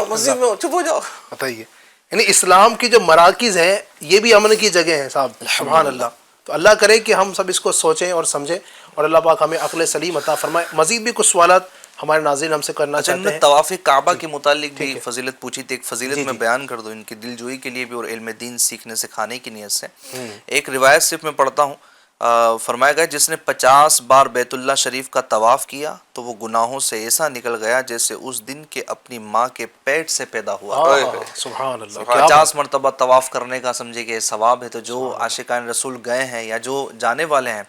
مسجد میں چپ ہو جاؤ۔ بتائیے، یعنی اسلام کی جو مراکز ہیں یہ بھی امن کی جگہ ہیں صاحب، سبحان اللہ۔ تو اللہ کرے کہ ہم سب اس کو سوچیں اور سمجھیں، اور اللہ پاک ہمیں عقل سلیم عطا فرمائے۔ مزید بھی کچھ سوالات ہمارے ناظرین ہم سے کرنا چاہتے ہیں۔ طواف کعبہ کے متعلق بھی فضیلت پوچھی تھی، ایک فضیلت میں بیان کر دوں ان کی دل جوئی کے لیے بھی اور علم دین سیکھنے سکھانے کی نیت سے۔ ایک روایت صرف میں پڑھتا ہوں، فرمایا گیا جس نے 50 بار بیت اللہ شریف کا طواف کیا تو وہ گناہوں سے ایسا نکل گیا جیسے اس دن کے اپنی ماں کے پیٹ سے پیدا ہوا۔ سبحان اللہ، 50 مرتبہ طواف کرنے کا سمجھے کہ ثواب ہے، تو جو عاشقان رسول گئے ہیں یا جو جانے والے ہیں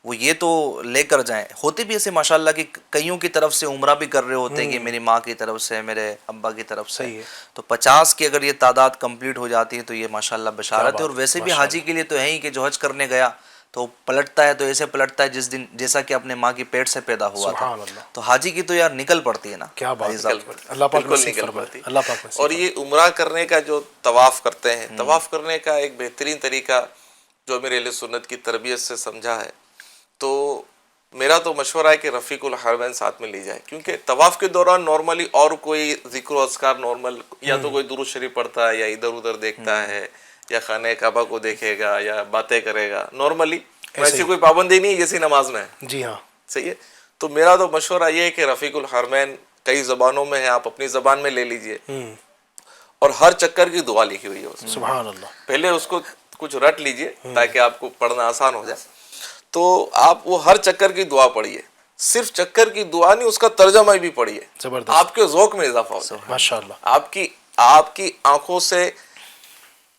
وہ یہ تو لے کر جائیں۔ ہوتے بھی ایسے ماشاءاللہ کہ کئیوں کی طرف سے عمرہ بھی کر رہے ہوتے ہیں کہ میری ماں کی طرف سے، میرے ابا کی طرف سے، تو 50 کی اگر یہ تعداد کمپلیٹ ہو جاتی ہے تو یہ ماشاءاللہ بشارت ہے۔ اور ویسے بھی حاجی کے لیے تو ہے ہی کہ جو حج کرنے گیا تو پلٹتا ہے تو ایسے پلٹتا ہے جس دن جیسا کہ اپنے ماں کی پیٹ سے پیدا ہوا تھا. سبحان اللہ. تو حاجی کی تو یار نکل پڑتی ہے نا. کیا بات عزیز ہے. اللہ پاک بالکل نصیب نکل فرمائے. پڑتی. اللہ پاک نصیب اور یہ عمرہ کرنے کا جو طواف کرتے ہیں، طواف کرنے کا ایک بہترین طریقہ جو امیر اہل سنت کی تربیت سے سمجھا ہے، تو میرا تو مشورہ ہے کہ رفیق الحرمین ساتھ میں لی جائے، کیونکہ طواف کے دوران نارملی اور کوئی ذکر و اذکار نارمل، یا تو کوئی درود شریف پڑھتا ہے یا ادھر ادھر دیکھتا ہے یا خانہ کعبہ کو دیکھے گا یا باتیں کرے گا، نارملی ایسی کوئی پابندی نہیں ہے جیسی نماز میں ہے. جی ہاں. صحیح ہے. تو میرا تو مشورہ یہ ہے کہ رفیق الحرمین کئی زبانوں میں ہے، آپ اپنی زبان میں لے لیجئے، اور ہر چکر کی دعا لکھی ہوئی ہے اس میں. سبحان اللہ. پہلے اس کو کچھ رٹ لیجئے تاکہ آپ کو پڑھنا آسان ہو جائے. تو آپ وہ ہر چکر کی دعا پڑھیے، صرف چکر کی دعا نہیں، اس کا ترجمہ بھی پڑھیے. زبردست. آپ کے ذوق میں اضافہ ہو جائے. ماشاء اللہ. آپ کی آنکھوں سے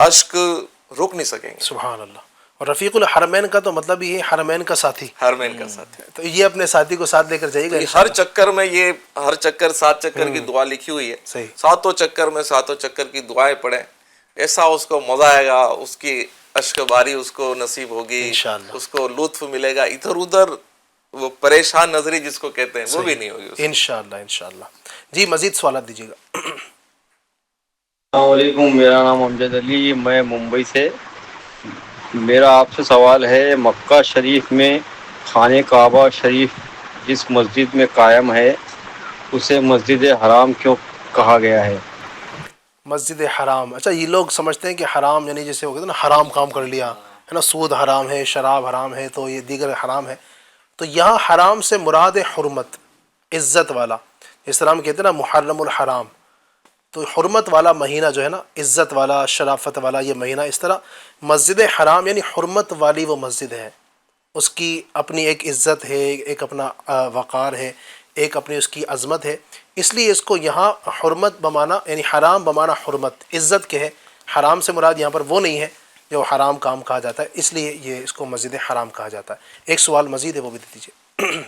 اشک رک نہیں سکیں گے. سبحان اللہ. اور رفیق الحرمین کا تو مطلب یہ حرمین کا ساتھی. حرمین کا ساتھ ہے. تو یہ اپنے ساتھی کو ساتھ لے کر جائے گا. ہر چکر میں یہ ہر چکر 7 چکر کی دعا لکھی ہوئی ہے. صحیح. 7 چکر میں 7 چکر کی دعائیں پڑھیں، ایسا اس کو مزہ آئے گا، اس کی اشک باری اس کو نصیب ہوگی، انشاءاللہ. اس کو لطف ملے گا، ادھر ادھر وہ پریشان نظری جس کو کہتے ہیں وہ بھی نہیں ہوگی اس کو. انشاءاللہ. انشاءاللہ. جی مزید سوالات دیجیے گا. السلام علیکم، میرا نام امجد علی، میں ممبئی سے. میرا آپ سے سوال ہے، مکہ شریف میں خانہ کعبہ شریف جس مسجد میں قائم ہے اسے مسجد حرام کیوں کہا گیا ہے؟ مسجد حرام. اچھا، یہ لوگ سمجھتے ہیں کہ حرام یعنی جیسے ہو گیا نا حرام کام کر لیا ہے نا، سود حرام ہے، شراب حرام ہے، تو یہ دیگر حرام ہے. تو یہاں حرام سے مراد حرمت، عزت والا. اس طرح ہم کہتے ہیں نا محرم الحرام، تو حرمت والا مہینہ جو ہے نا، عزت والا، شرافت والا یہ مہینہ. اس طرح مسجد حرام یعنی حرمت والی وہ مسجد ہے، اس کی اپنی ایک عزت ہے، ایک اپنا وقار ہے، ایک اپنی اس کی عظمت ہے. اس لیے اس کو یہاں حرمت بمانا یعنی حرام بمانا حرمت، عزت کے ہے. حرام سے مراد یہاں پر وہ نہیں ہے جو حرام کام کہا جاتا ہے، اس لیے یہ اس کو مسجد حرام کہا جاتا ہے. ایک سوال مزید ہے، وہ بھی دے دیجیے.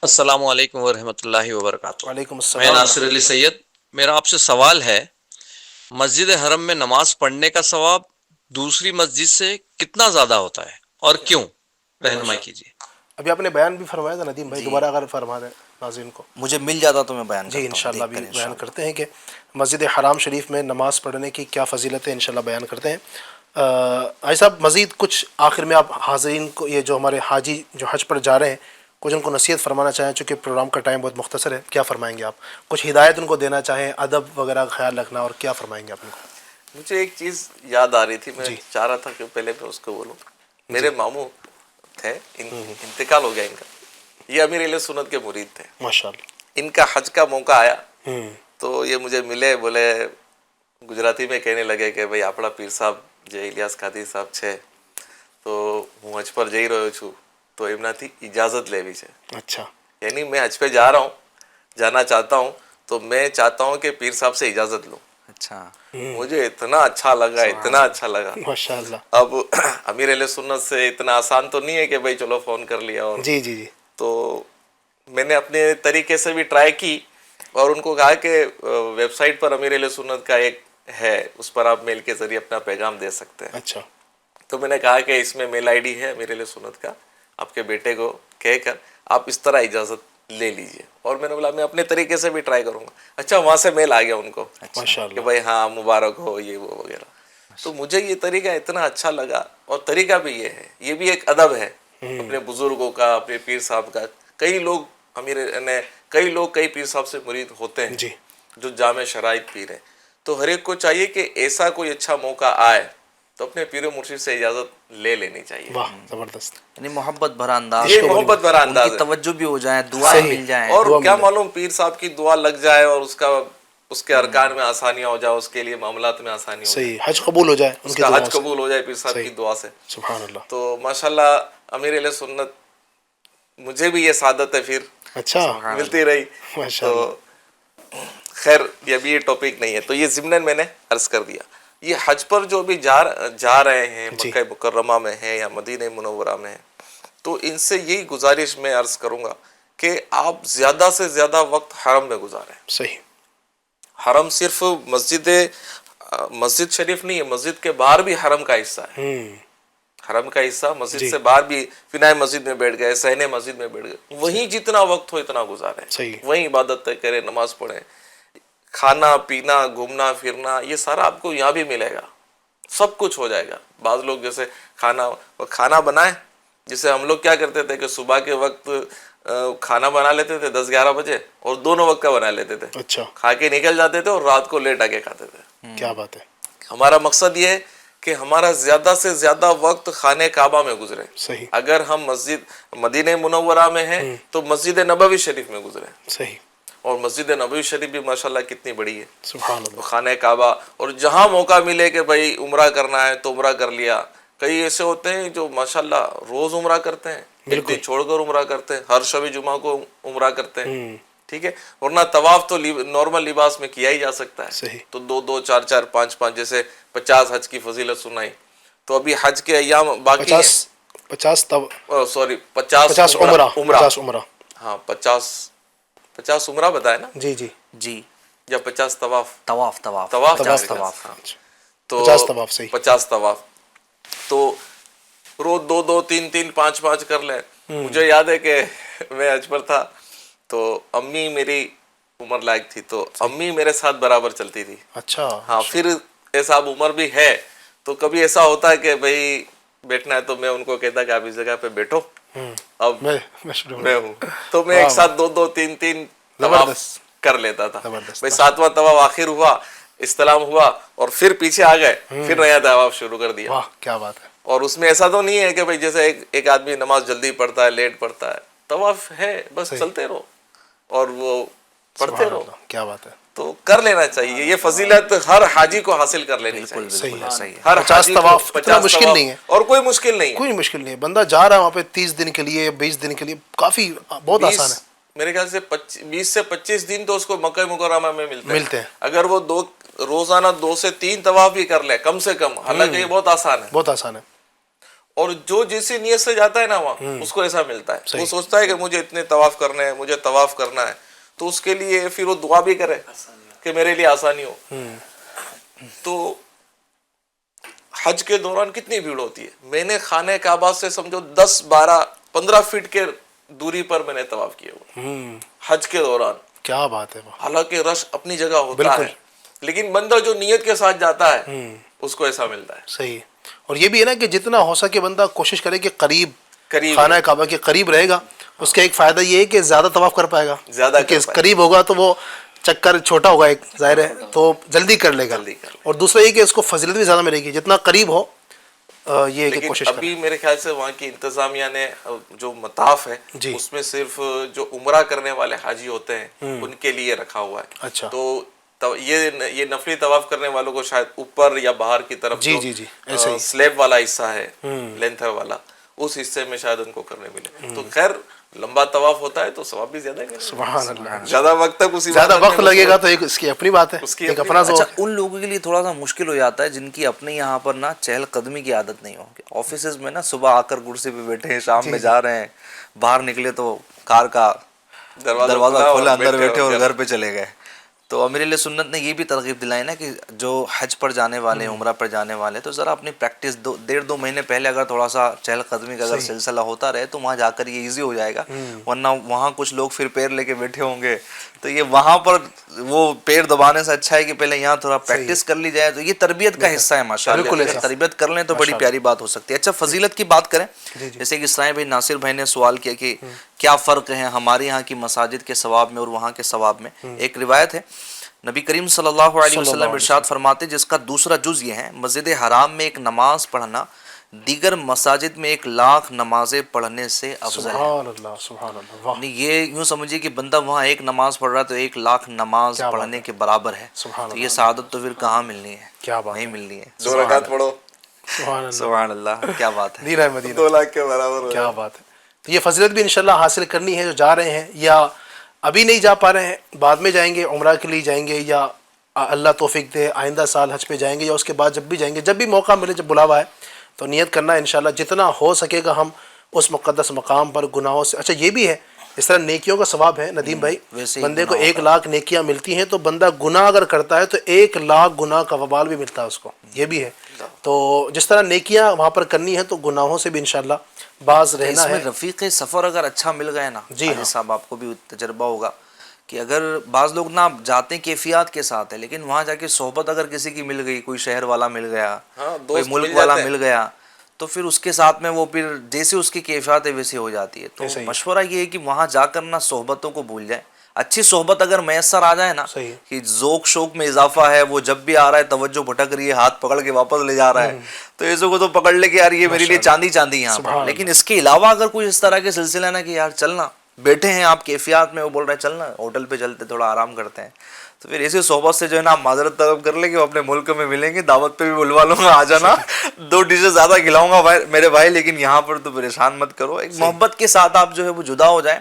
السلام علیکم ورحمۃ اللہ وبرکاتہ. وعلیکم میں السلام. ناصر علی سید. میرا آپ سے سوال ہے، مسجد حرم میں نماز پڑھنے کا ثواب دوسری مسجد سے کتنا زیادہ ہوتا ہے اور کیوں؟ رہنمائی کیجیے. ابھی آپ نے بیان بھی فرمایا تھا ندیم بھائی، دوبارہ اگر فرما دیں ناظرین کو. مجھے مل جاتا تو میں بیان کرتا جی ہوں. انشاءاللہ بھی بیان کرتے ہیں کہ مسجد حرام شریف میں نماز پڑھنے کی کیا فضیلت ہے، انشاءاللہ بیان کرتے ہیں. بھائی صاحب مزید کچھ آخر میں آپ حاضرین کو، یہ جو ہمارے حاجی جو حج پر جا رہے ہیں، کچھ ان کو نصیحت فرمانا چاہیں، چونکہ پروگرام کا ٹائم بہت مختصر ہے، کیا فرمائیں گے آپ؟ کچھ ہدایت ان کو دینا چاہیں، ادب وغیرہ کا خیال رکھنا، اور کیا فرمائیں گے آپ ان کو؟ مجھے ایک چیز یاد آ رہی تھی، میں چاہ رہا تھا کہ پہلے میں اس کو بولوں. میرے ماموں تھے، انتقال ہو گیا ان کا. یہ امیر اہل سنت کے مرید تھے. ماشاءاللہ. ان کا حج کا موقع آیا تو یہ مجھے ملے، بولے گجراتی میں کہنے لگے کہ بھائی આપણા પીર સાહેબ જે ઇલિયાસ કાદી સાહેબ છે તો હું હજ પર જઈ રહ્યો છું તો એમનાથી ઇજાઝત લેવી છે. اچھا. یعنی میں حج پہ جا رہا ہوں، جانا چاہتا ہوں، تو میں چاہتا ہوں کہ پیر صاحب سے اجازت لوں. اچھا. مجھے اتنا اچھا لگا، اتنا اچھا لگا. ماشاءاللہ. اب امیر اہل سنت سے اتنا آسان تو نہیں ہے کہ بھائی چلو فون کر لیا. اور جی جی جی. تو میں نے اپنے طریقے سے بھی ٹرائی کی اور ان کو کہا کہ ویب سائٹ پر امیر اہل سنت کا ایک ہے، اس پر آپ میل کے ذریعے اپنا پیغام دے سکتے ہیں. اچھا. تو میں نے کہا کہ اس میں میل آئی ڈی ہے امیر اہل سنت کا، آپ کے بیٹے کو کہہ کر آپ اس طرح اجازت لے لیجئے. اور میں نے بولا میں اپنے طریقے سے بھی ٹرائی کروں گا. اچھا، وہاں سے میل آ گیا ان کو کہ بھائی ہاں مبارک ہو، یہ وہ وغیرہ. تو مجھے یہ طریقہ اتنا اچھا لگا، اور طریقہ بھی یہ ہے، یہ بھی ایک ادب ہے اپنے بزرگوں کا، اپنے پیر صاحب کا. کئی لوگ کئی پیر صاحب سے مرید ہوتے ہیں جو جامع شرائط پیر ہیں. تو ہر ایک کو چاہیے کہ ایسا کوئی اچھا موقع آئے تو اپنے پیر و مرشد سے اجازت لے لینی چاہیے. واہ زبردست. یعنی محبت بھرا انداز، یہ محبت بھرا انداز ان ہے. کی توجہ بھی ہو جائے، دعائیں مل جائیں. اور کیا معلوم پیر صاحب کی دعا لگ جائے اور اس کے ارکان میں آسانیاں ہو جائے، اس کے لیے معاملات میں آسانی ہو جائے، صحیح، حج قبول ہو جائے، اس کا حج قبول ہو جائے پیر صاحب کی دعا سے. سبحان اللہ. تو ماشاءاللہ امیر اہل سنت مجھے بھی یہ سعادت ہے پھر اچھا ملتی رہی. تو خیر یہ ابھی یہ ٹاپک نہیں ہے، تو یہ ضمناً میں نے عرض کر دیا. یہ حج پر جو بھی جا رہے ہیں، مکہ مکرمہ میں ہیں یا مدینہ منورہ میں ہیں، تو ان سے یہی گزارش میں عرض کروں گا کہ آپ زیادہ سے زیادہ وقت حرم میں گزاریں. صحیح. حرم صرف مسجد شریف نہیں ہے، مسجد کے باہر بھی حرم کا حصہ ہے. حرم کا حصہ مسجد سے باہر بھی فنائے مسجد میں بیٹھ گئے, صحن مسجد میں بیٹھ گئے, وہیں جتنا وقت ہو اتنا گزاریں, وہیں عبادت کریں, نماز پڑھیں. کھانا پینا گھومنا پھرنا یہ سارا آپ کو یہاں بھی ملے گا, سب کچھ ہو جائے گا. بعض لوگ جیسے کھانا بنائیں, جیسے ہم لوگ کیا کرتے تھے کہ صبح کے وقت کھانا بنا لیتے تھے 10-11 بجے اور دونوں وقت کا بنا لیتے تھے, اچھا, کھا کے نکل جاتے تھے اور رات کو لیٹ آ کے کھاتے تھے. کیا بات ہے. ہمارا مقصد یہ ہے کہ ہمارا زیادہ سے زیادہ وقت خانہ کعبہ میں گزرے. صحیح. اگر ہم مسجد مدینہ منورہ میں ہیں تو مسجد نبوی شریف میں گزرے. صحیح. اور مسجد نبوی شریف بھی ماشاءاللہ کتنی بڑی ہے, سبحان اللہ. خانہ کعبہ, اور جہاں موقع ملے کہ بھائی عمرہ کرنا ہے تو عمرہ کر لیا. کئی ایسے ہوتے ہیں جو ماشاءاللہ روز عمرہ کرتے ہیں, ایک دن چھوڑ کر عمرہ کرتے ہیں, ہر شب جمعہ کو عمرہ کرتے ہیں, ٹھیک ہے. ورنہ طواف تو نارمل لباس میں کیا ہی جا سکتا ہے. صحیح. تو 2-2 4-4 5-5 جیسے 50 حج کی فضیلت سنائی, تو ابھی حج کے ایام باقی ہیں. 50 عمرہ. ہاں 50 عمرہ بتایا نا. جی یا 50 طواف. طواف تو 50 طواف تو روز 2-2 3-3 5-5 کر لیں. مجھے یاد ہے کہ میں حج پر تھا تو امی میری عمر لائق تھی, تو امی میرے ساتھ برابر چلتی تھی. اچھا. ہاں, پھر ایسا اب عمر بھی ہے تو کبھی ایسا ہوتا ہے کہ بھائی بیٹھنا ہے تو میں ان کو کہتا کہ آپ اس جگہ پہ بیٹھو, اب میں ہوں, تو میں ایک ساتھ 2-2 3-3 طواف کر لیتا تھا. بھائی 7واں طواف آخر ہوا, استلام ہوا اور پھر پیچھے آ گئے, پھر نیا طواف شروع کر دیا. کیا بات ہے. اور اس میں ایسا تو نہیں ہے کہ بھائی جیسے ایک آدمی نماز جلدی پڑھتا ہے لیٹ پڑھتا ہے, طواف ہے بس چلتے رہو اور وہ پڑھتے رہو. کیا بات ہے. تو کر لینا چاہیے, یہ فضیلت ہر حاجی کو حاصل کر لینی چاہیے. صحیح ہے. ہر 50 طواف اتنا مشکل نہیں ہے, اور کوئی مشکل نہیں ہے, کوئی مشکل نہیں ہے. بندہ جا رہا ہے وہاں پہ 30 دن کے لیے 20 دن کے لیے, کافی بہت آسان ہے. میرے خیال سے 20 سے 25 دن تو اس کو مکہ مکرمہ میں ملتے ہیں. اگر وہ روزانہ 2 سے 3 طواف بھی کر لے کم سے کم, حالانکہ یہ بہت آسان ہے, بہت آسان ہے. اور جو جیسی نیت سے جاتا ہے نا وہاں اس کو ایسا ملتا ہے. وہ سوچتا ہے کہ مجھے اتنے طواف کرنے ہیں, مجھے طواف کرنا ہے, تو اس کے لیے پھر وہ دعا بھی کرے کہ میرے لیے آسانی ہو. تو حج کے دوران کتنی بھیڑ ہوتی ہے. میں نے خانہ کعبہ سے سمجھو 10-12-15 فٹ کے دوری پر میں نے طواف کیا ہوا حج کے دوران. کیا بات ہے. حالانکہ رش اپنی جگہ ہوتا ہے, لیکن بندہ جو نیت کے ساتھ جاتا ہے اس کو ایسا ملتا ہے. صحیح. اور یہ بھی ہے نا کہ جتنا ہو سکے بندہ کوشش کرے کہ قریب خانہ کعبہ کے قریب رہے گا, اس کا ایک فائدہ یہ ہے کہ زیادہ طواف کر پائے گا. قریب ہوگا تو وہ چکر چھوٹا ہوگا, ایک ظاہر ہے, تو جلدی کر لے گا. اور دوسرا یہ کہ اس کو فضیلت بھی زیادہ ملے گی جتنا قریب ہو. یہ کہ کوشش کریں. ابھی میرے خیال سے وہاں کی انتظامیہ نے جو مطاف ہے اس میں صرف جو عمرہ کرنے والے حاجی ہوتے ہیں ان کے لیے رکھا ہوا ہے. اچھا. تو یہ نفلی طواف کرنے والوں کو شاید اوپر یا باہر کی طرف جو سلیب والا حصہ ہے, لینتھر والا, اس حصے میں شاید ان کو کرنے ملے. تو خیر لمبا طواف ہوتا ہے تو ثواب بھی زیادہ ہے. سبحان اللہ. زیادہ وقت تک زیادہ وقت لگے گا تو اس کی اپنی بات ہے, ایک اپنا. اچھا, ان لوگوں کے لیے تھوڑا سا مشکل ہو جاتا ہے جن کی اپنے یہاں پر نا چہل قدمی کی عادت نہیں ہو. آفیسز میں نا صبح آ کر کرسی پہ بیٹھے ہیں, شام میں جا رہے ہیں, باہر نکلے تو کار کا دروازہ کھولا, اندر بیٹھے اور گھر پہ چلے گئے. تو امیر اہل سنت نے یہ بھی ترغیب دلائی نا کہ جو حج پر جانے والے عمرہ پر جانے والے تو ذرا اپنی پریکٹس 1.5-2 مہینے پہلے اگر تھوڑا سا چہل قدمی کا اگر سلسلہ ہوتا رہے تو وہاں جا کر یہ ایزی ہو جائے گا. ورنہ وہاں کچھ لوگ پھر پیر لے کے بیٹھے ہوں گے, تو یہ وہاں پر وہ پیر دبانے سے اچھا ہے کہ پہلے یہاں تھوڑا پریکٹس کر لی جائے. تو یہ تربیت کا حصہ ہے ماشاءاللہ, تربیت کر لیں تو بڑی پیاری بات ہو سکتی ہے. اچھا, فضیلت کی بات کریں, جیسے کہ اسرائیل بھائی ناصر بھائی نے سوال کیا کہ کیا فرق ہے ہمارے یہاں کی مساجد کے ثواب میں اور وہاں کے ثواب میں. ایک روایت ہے, نبی کریم صلی اللہ علیہ وسلم ارشاد فرماتے جس کا دوسرا جز یہ ہے, مسجد حرام میں ایک نماز پڑھنا دیگر مساجد میں 1,00,000 نمازیں پڑھنے سے افضل ہے. سبحان اللہ, سبحان اللہ. یہ یوں سمجھیے کہ بندہ وہاں ایک نماز پڑھ رہا ہے تو 1,00,000 نماز پڑھنے کے برابر ہے. تو یہ سعادت تو پھر کہاں ملنی ہے, کیا بات نہیں ملنی ہے. 2 رکعت پڑھو, سبحان اللہ, کیا بات ہے. دیرہ مدینہ 2 لاکھ کے برابر, کیا بات ہے. تو یہ فضیلت بھی انشاءاللہ حاصل کرنی ہے جو جا رہے ہیں یا ابھی نہیں جا پا رہے ہیں, بعد میں جائیں گے, عمرہ کے لیے جائیں گے, یا اللہ توفیق دے آئندہ سال حج پہ جائیں گے, یا اس کے بعد جب بھی جائیں گے, جب بھی موقع ملے, جب بلاوا ہے تو نیت کرنا انشاءاللہ جتنا ہو سکے گا ہم اس مقدس مقام پر گناہوں سے. اچھا, یہ بھی ہے اس طرح نیکیوں کا ثواب ہے ندیم بھائی, بندے کو 1,00,000 نیکیاں ملتی ہیں تو بندہ گناہ اگر کرتا ہے تو 1,00,000 گناہ کا وبال بھی ملتا ہے اس کو. یہ بھی ہے. تو جس طرح نیکیاں وہاں پر کرنی ہے تو گناہوں سے بھی انشاءاللہ باز رہنا اس میں ہے. رفیق سفر اگر اچھا مل گئے نا جی حاجی ہاں. صاحب، آپ کو بھی تجربہ ہوگا کہ اگر بعض لوگ نا جاتے ہیں کیفیات کے ساتھ ہے، لیکن وہاں جا کے صحبت اگر کسی کی مل گئی، کوئی شہر والا مل گیا، ہاں، کوئی دوست ملک مل والا جاتے ہیں. مل گیا، تو پھر اس کے ساتھ میں وہ پھر جیسے اس کی کیفیات ہے ویسے ہو جاتی ہے. تو ایسا ہی ہے. مشورہ یہ ہے کہ وہاں جا کر نا صحبتوں کو بھول جائیں. اچھی صحبت اگر میسر آ جائے نا صحیح ہے. کہ ذوق شوق میں اضافہ ہے، وہ جب بھی آ رہا ہے توجہ بھٹک رہی ہے، ہاتھ پکڑ کے واپس لے جا رہا ہے، تو ایسے کو تو پکڑ لے کے یار یہ میرے لیے چاندی چاندی یہاں پر. سبحان لیکن اللہ. اس کے علاوہ اگر کوئی اس طرح کے سلسلہ نا کہ یار چلنا، بیٹھے ہیں آپ کیفیات میں، وہ بول رہے ہیں چلنا ہوٹل پہ چلتے تھوڑا آرام کرتے ہیں، تو پھر ایسی صحبت سے جو ہے نا آپ معذرت طلب کر لیں کہ وہ اپنے ملک میں ملیں گے، دعوت پہ بھی بلوا لوں گا، آ جانا 2 ڈشز زیادہ کھلاؤں گا میرے بھائی، لیکن یہاں پر تو پریشان مت کرو. ایک محبت کے ساتھ آپ جو ہے وہ جدا ہو جائیں.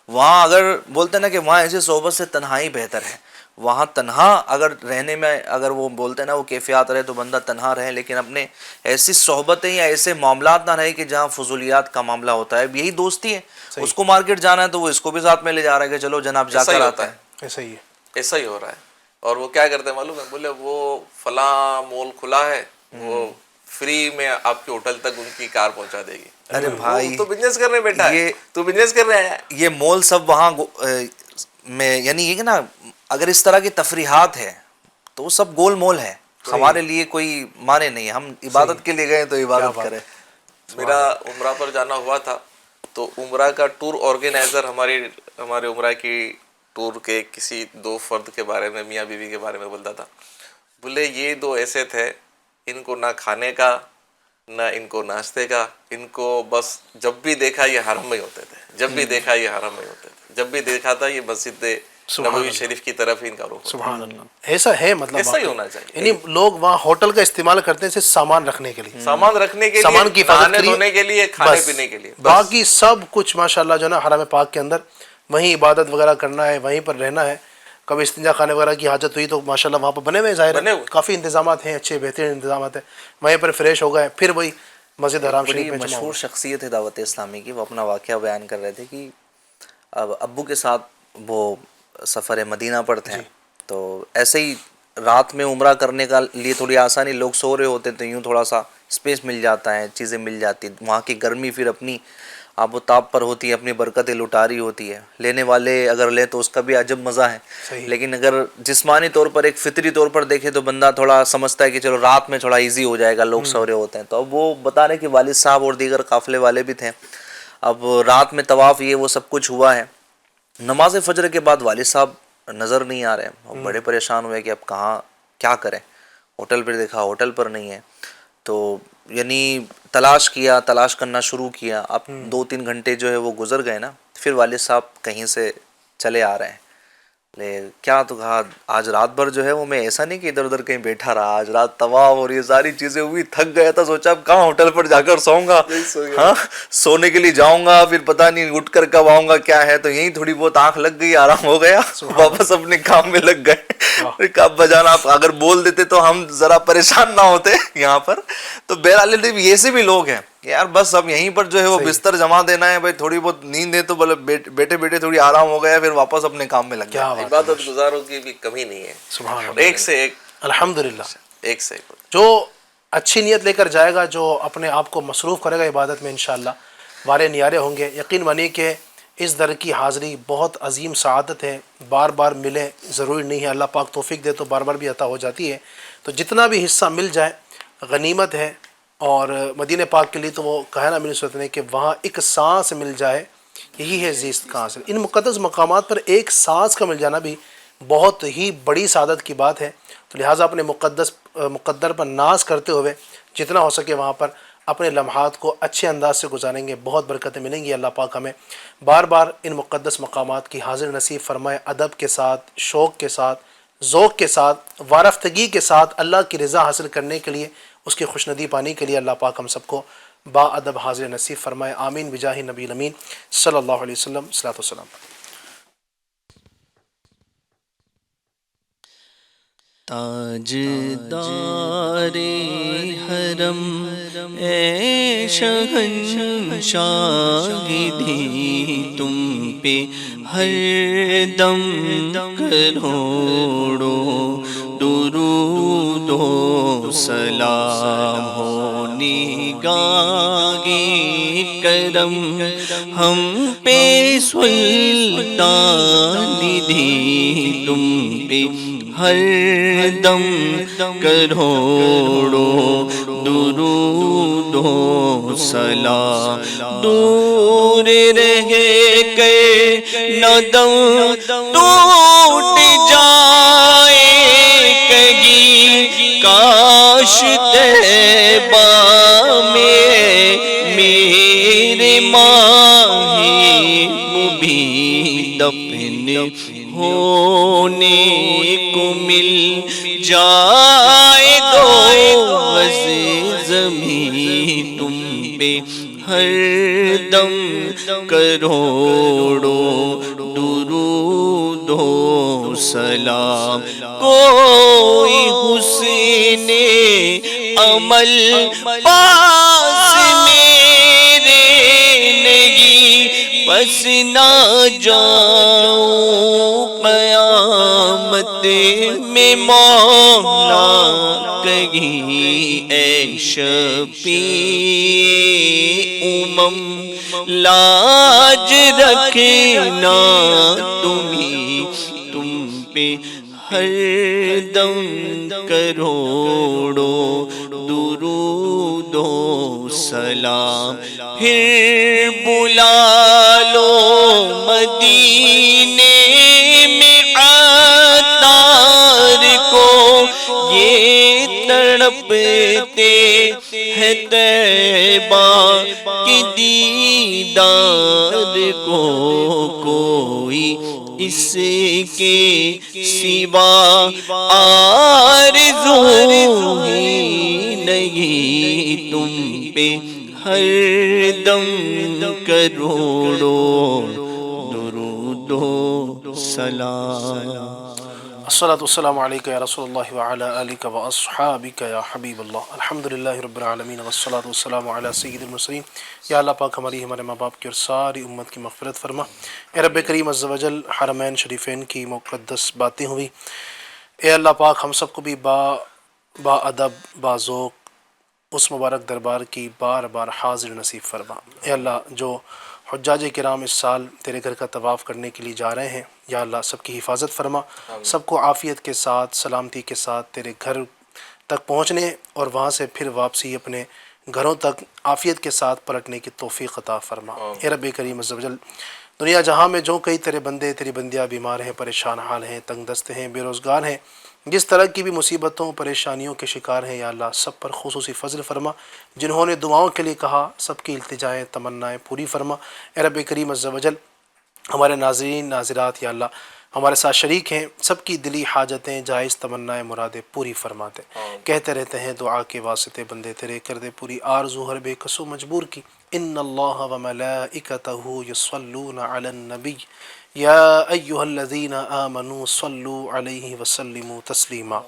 وہاں اگر بولتے ہیں نا کہ وہاں ایسی صحبت سے تنہائی بہتر ہے. وہاں تنہا اگر رہنے میں، اگر وہ بولتے ہیں نا وہ کیفیات رہے تو بندہ تنہا رہے، لیکن اپنے ایسی صحبتیں یا ایسے معاملات نہ رہے کہ جہاں فضولیات کا معاملہ ہوتا ہے. یہی دوستی ہے، اس کو مارکیٹ جانا ہے تو وہ اس کو بھی ساتھ میں لے جا رہا ہے کہ چلو جناب جا کر آتا ہے. ایسا ہی ہے. ایسا ہی ہو رہا ہے. اور وہ کیا کرتے ہیں معلوم ہے، بولے وہ فلاں مول کھلا ہے، وہ فری میں آپ کے ہوٹل تک ان کی کار پہنچا دے گی. ارے بھائی تو بزنس کرنے بیٹھا ہے، تو بزنس کر رہے ہیں. یہ مول سب وہاں میں، یعنی یہ کہ نا اگر اس طرح کی تفریحات ہے تو وہ سب گول مول ہے، ہمارے لیے کوئی معنی نہیں ہے. ہم عبادت کے لیے گئے تو عبادت کریں. میرا عمرہ پر جانا ہوا تھا، تو عمرہ کا ٹور آرگنائزر ہمارے عمرہ کی ٹور کے کسی 2 فرد کے بارے میں، میاں بیوی کے بارے میں بولتا تھا. بولے یہ 2 ایسے تھے، ان کو نہ کھانے کا نہ ان کو ناشتے کا، ان کو بس جب بھی دیکھا یہ حرم میں ہوتے تھے، جب بھی دیکھا یہ حرم میں ہوتے تھے، جب بھی دیکھا تھا یہ مسجد نبوی شریف کی طرف ان کا رخ ہوتا. سبحان اللہ. ایسا ہے، مطلب ایسا ہی ہونا چاہیے. یعنی لوگ وہاں ہوٹل کا استعمال کرتے ہیں صرف سامان رکھنے کے لیے، سامان رکھنے کے سامان لیے، کی حفاظت نہانے کے لیے، دھونے کے لیے، کھانے بس. پینے کے لیے، باقی سب کچھ ماشاءاللہ جو ہے نا حرم پاک کے اندر وہیں عبادت وغیرہ کرنا ہے، وہیں پر رہنا ہے. کبھی استنجا خانے وغیرہ کی حاجت ہوئی تو ماشاءاللہ وہاں پر بنے ہوئے، ظاہر ہے کافی انتظامات ہیں، اچھے بہترین انتظامات ہیں. وہیں پر فریش ہو گئے، پھر وہی مسجد حرام شریف بڑی میں جمع مشہور ہو. شخصیت ہے دعوت اسلامی کی، وہ اپنا واقعہ بیان کر رہے تھے کہ اب ابو کے ساتھ وہ سفر مدینہ پر تھے، تو ایسے ہی رات میں عمرہ کرنے کا لیے تھوڑی آسانی، لوگ سو رہے ہوتے تو یوں تھوڑا سا اسپیس مل جاتا ہے، چیزیں مل جاتی. وہاں کی گرمی پھر اپنی آب و تاب پر ہوتی ہے، اپنی برکتیں لٹاری ہوتی ہے. لینے والے اگر لیں تو اس کا بھی عجب مزہ ہے، لیکن اگر جسمانی طور پر ایک فطری طور پر دیکھے تو بندہ تھوڑا سمجھتا ہے کہ چلو رات میں تھوڑا ایزی ہو جائے گا، لوگ سو رہے ہوتے ہیں. تو اب وہ بتا رہے کہ والد صاحب اور دیگر قافلے والے بھی تھے. اب رات میں طواف یہ وہ سب کچھ ہوا ہے. نماز فجر کے بعد والد صاحب نظر نہیں آ رہے، اور بڑے پریشان ہوئے کہ اب کہاں کیا کریں. ہوٹل پر دیکھا، ہوٹل پر نہیں ہے. تو یعنی تلاش کرنا شروع کیا. اب 2-3 گھنٹے جو ہے وہ گزر گئے نا، پھر والد صاحب کہیں سے چلے آ رہے ہیں. کیا تو کہا آج رات بھر جو ہے وہ میں ایسا نہیں کہ ادھر ادھر کہیں بیٹھا رہا، آج رات طواف اور یہ ساری چیزیں ہوئی، تھک گیا تھا، سوچا اب کہاں ہوٹل پر جا کر سوؤں گا، ہاں سونے کے لیے جاؤں گا، پھر پتہ نہیں اٹھ کر کب آؤں گا کیا ہے. تو یہیں تھوڑی بہت آنکھ لگ گئی، آرام ہو گیا، واپس اپنے کام میں لگ گئے. کب بجانا آپ اگر بول دیتے تو ہم ذرا پریشان نہ ہوتے یہاں پر. تو بہرحال ایسے بھی لوگ ہیں کہ یار بس اب یہیں پر جو ہے وہ بستر جما دینا ہے، بھائی تھوڑی بہت نیند ہے تو بولے بیٹھے بیٹھے تھوڑی آرام ہو گیا، پھر واپس اپنے کام میں لگ گیا. عبادت گزاروں کی بھی کمی نہیں ہے، سبحان اللہ. ایک سے ایک، الحمدللہ. ایک سے ایک. جو اچھی نیت لے کر جائے گا، جو اپنے آپ کو مصروف کرے گا عبادت میں، انشاءاللہ وارے نیارے ہوں گے. یقین مانی کہ اس در کی حاضری بہت عظیم سعادت ہے. بار بار ملے ضروری نہیں ہے، اللہ پاک توفیق دے تو بار بار بھی عطا ہو جاتی ہے. تو جتنا بھی حصہ مل جائے غنیمت ہے. اور مدینہ پاک کے لیے تو وہ کہا نا میری صورت نے کہ وہاں ایک سانس مل جائے یہی ہے زیست کا حاصل. ان مقدس مقامات پر ایک سانس کا مل جانا بھی بہت ہی بڑی سعادت کی بات ہے. تو لہٰذا اپنے مقدر پر ناز کرتے ہوئے جتنا ہو سکے وہاں پر اپنے لمحات کو اچھے انداز سے گزاریں گے، بہت برکتیں ملیں گی. اللہ پاک ہمیں بار بار ان مقدس مقامات کی حاضر نصیب فرمائے، ادب کے ساتھ، شوق کے ساتھ، ذوق کے ساتھ، وارفتگی کے ساتھ اللہ کی رضا حاصل کرنے کے لیے، اس کی خوشندی پانے کے لیے اللہ پاک ہم سب کو با ادب حاضر نصیب فرمائے. آمین بجاہ نبی الامین صلی اللہ علیہ وسلم. صلاۃ والسلام. تاجدار حرم اے شہنشاہی تم پہ ہر دم کروڑوں درود و سلام ہو نگاہ کرم ہم پہ سلطان دی تم پہ ہر دم کروڑوں درود و سلام دور رہے کہ نہ دم ٹوٹ جائے کہیں کاش طیبہ میں میرے ماہی مبین دفن ہونے کو مل جائے دو گز زمین تم پہ ہر دم کروڑوں درود و سلام کوئی حسن عمل پاس میرے نہیں بس نہ جاؤں قیامت میں مولا کہیں اے شفیع لاج رکھنا تم پہ ہر دم کروڑوں درود و سلام پھر بلا لو مدینے میں عطار کو یہ تڑپتے ہیں طیبہ کے دیدار کو کوئی اس کے سوا آرزو ہی نہیں تم پہ ہر دم کروڑوں درود و سلام الصلاة والسلام علیکہ یا رسول اللہ وعلی آلک و اصحابک یا حبیب اللہ الحمدللہ رب العالمین والصلاة والسلام علی سید المرسلین یا اللہ پاک ہمارے ماں باپ کی اور ساری امت کی مغفرت فرما اے رب کریم عز و جل حرمین شریفین کی مقدس باتیں ہوئی اے اللہ پاک ہم سب کو بھی با ادب با ذوق اس مبارک دربار کی بار بار حاضر نصیب فرما اے اللہ جو حجاج کرام اس سال تیرے گھر کا طواف کرنے کے لیے جا رہے ہیں یا اللہ سب کی حفاظت فرما سب کو عافیت کے ساتھ سلامتی کے ساتھ تیرے گھر تک پہنچنے اور وہاں سے پھر واپسی اپنے گھروں تک عافیت کے ساتھ پلٹنے کی توفیق عطا فرما اے رب کریم عز و جل دنیا جہاں میں جو کئی تیرے بندے تیری بندیاں بیمار ہیں پریشان حال ہیں تنگ دست ہیں بے روزگار ہیں جس طرح کی بھی مصیبتوں پریشانیوں کے شکار ہیں یا اللہ سب پر خصوصی فضل فرما جنہوں نے دعاؤں کے لیے کہا سب کی التجائیں تمنائیں پوری فرما اے رب کریم عز و جل ہمارے ناظرین ناظرات یا اللہ ہمارے ساتھ شریک ہیں سب کی دلی حاجتیں جائز تمنائیں مرادیں پوری فرماتے کہتے رہتے ہیں دعا کے واسطے بندے تیرے کر دے پوری آرزو ہر بے کسو مجبور کی ان اللہ و ملائکتہ یصلون علی النبی یا ایہا الذین آمنوا صلوا علیہ وسلموا تسلیما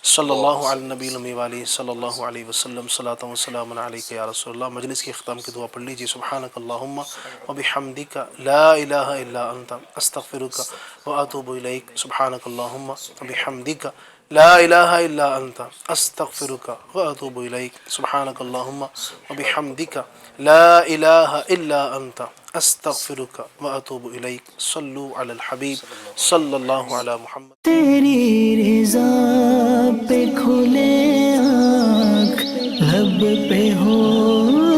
صلی اللہ علی النبی الامی وآلہ صلی اللہ علیہ وسلم صلاۃ و سلام علیک یا رسول اللہ مجلس کی اختتام کی دعا پڑھ لیجیے سبحانک اللہم و بحمدک لا الہ الا انت استغفرک و اتوب الیک سبحانک اللہم و بحمدک لا الہ الا انت استغفرک و اتوب الیک سبحانک اللہم و بحمدک لا الہ الا انت استغفرک و اتوب الیک صلو علی الحبیب صلی اللہ علی محمد تیری رضا پہ کھلے آنکھ لب پہ ہو